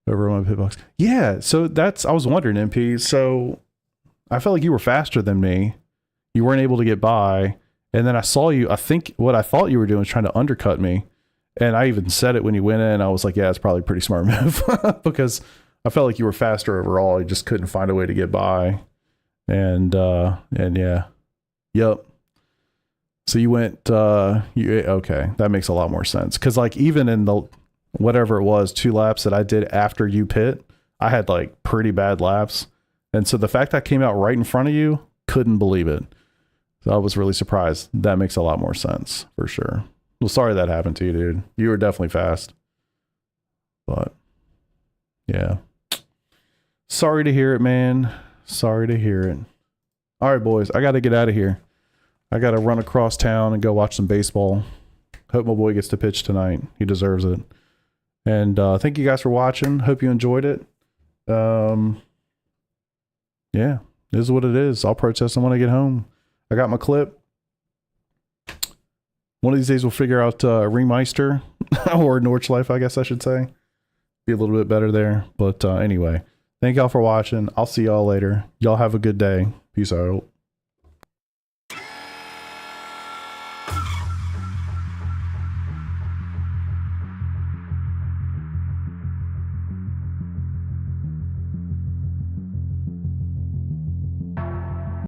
Over my pit box. Yeah, so I was wondering, MP. So I felt like you were faster than me. You weren't able to get by. And then I saw you. I think what I thought you were doing was trying to undercut me. And I even said it when you went in. I was like, yeah, it's probably a pretty smart move. Because I felt like you were faster overall. You just couldn't find a way to get by. And yeah. Yep. So you went, okay, that makes a lot more sense. Cause like even in the, whatever it was, 2 laps that I did after you pit, I had like pretty bad laps. And so the fact I came out right in front of you, couldn't believe it. So I was really surprised. That makes a lot more sense for sure. Well, sorry that happened to you, dude. You were definitely fast. But yeah. Sorry to hear it, man. Sorry to hear it. All right, boys, I got to get out of here. I got to run across town and go watch some baseball. Hope my boy gets to pitch tonight. He deserves it. And thank you guys for watching. Hope you enjoyed it. Yeah, it is what it is. I'll protest them when I get home. I got my clip. One of these days we'll figure out Ringmeister or Nordschleife, I guess I should say. Be a little bit better there. But anyway, thank y'all for watching. I'll see y'all later. Y'all have a good day. Peace out.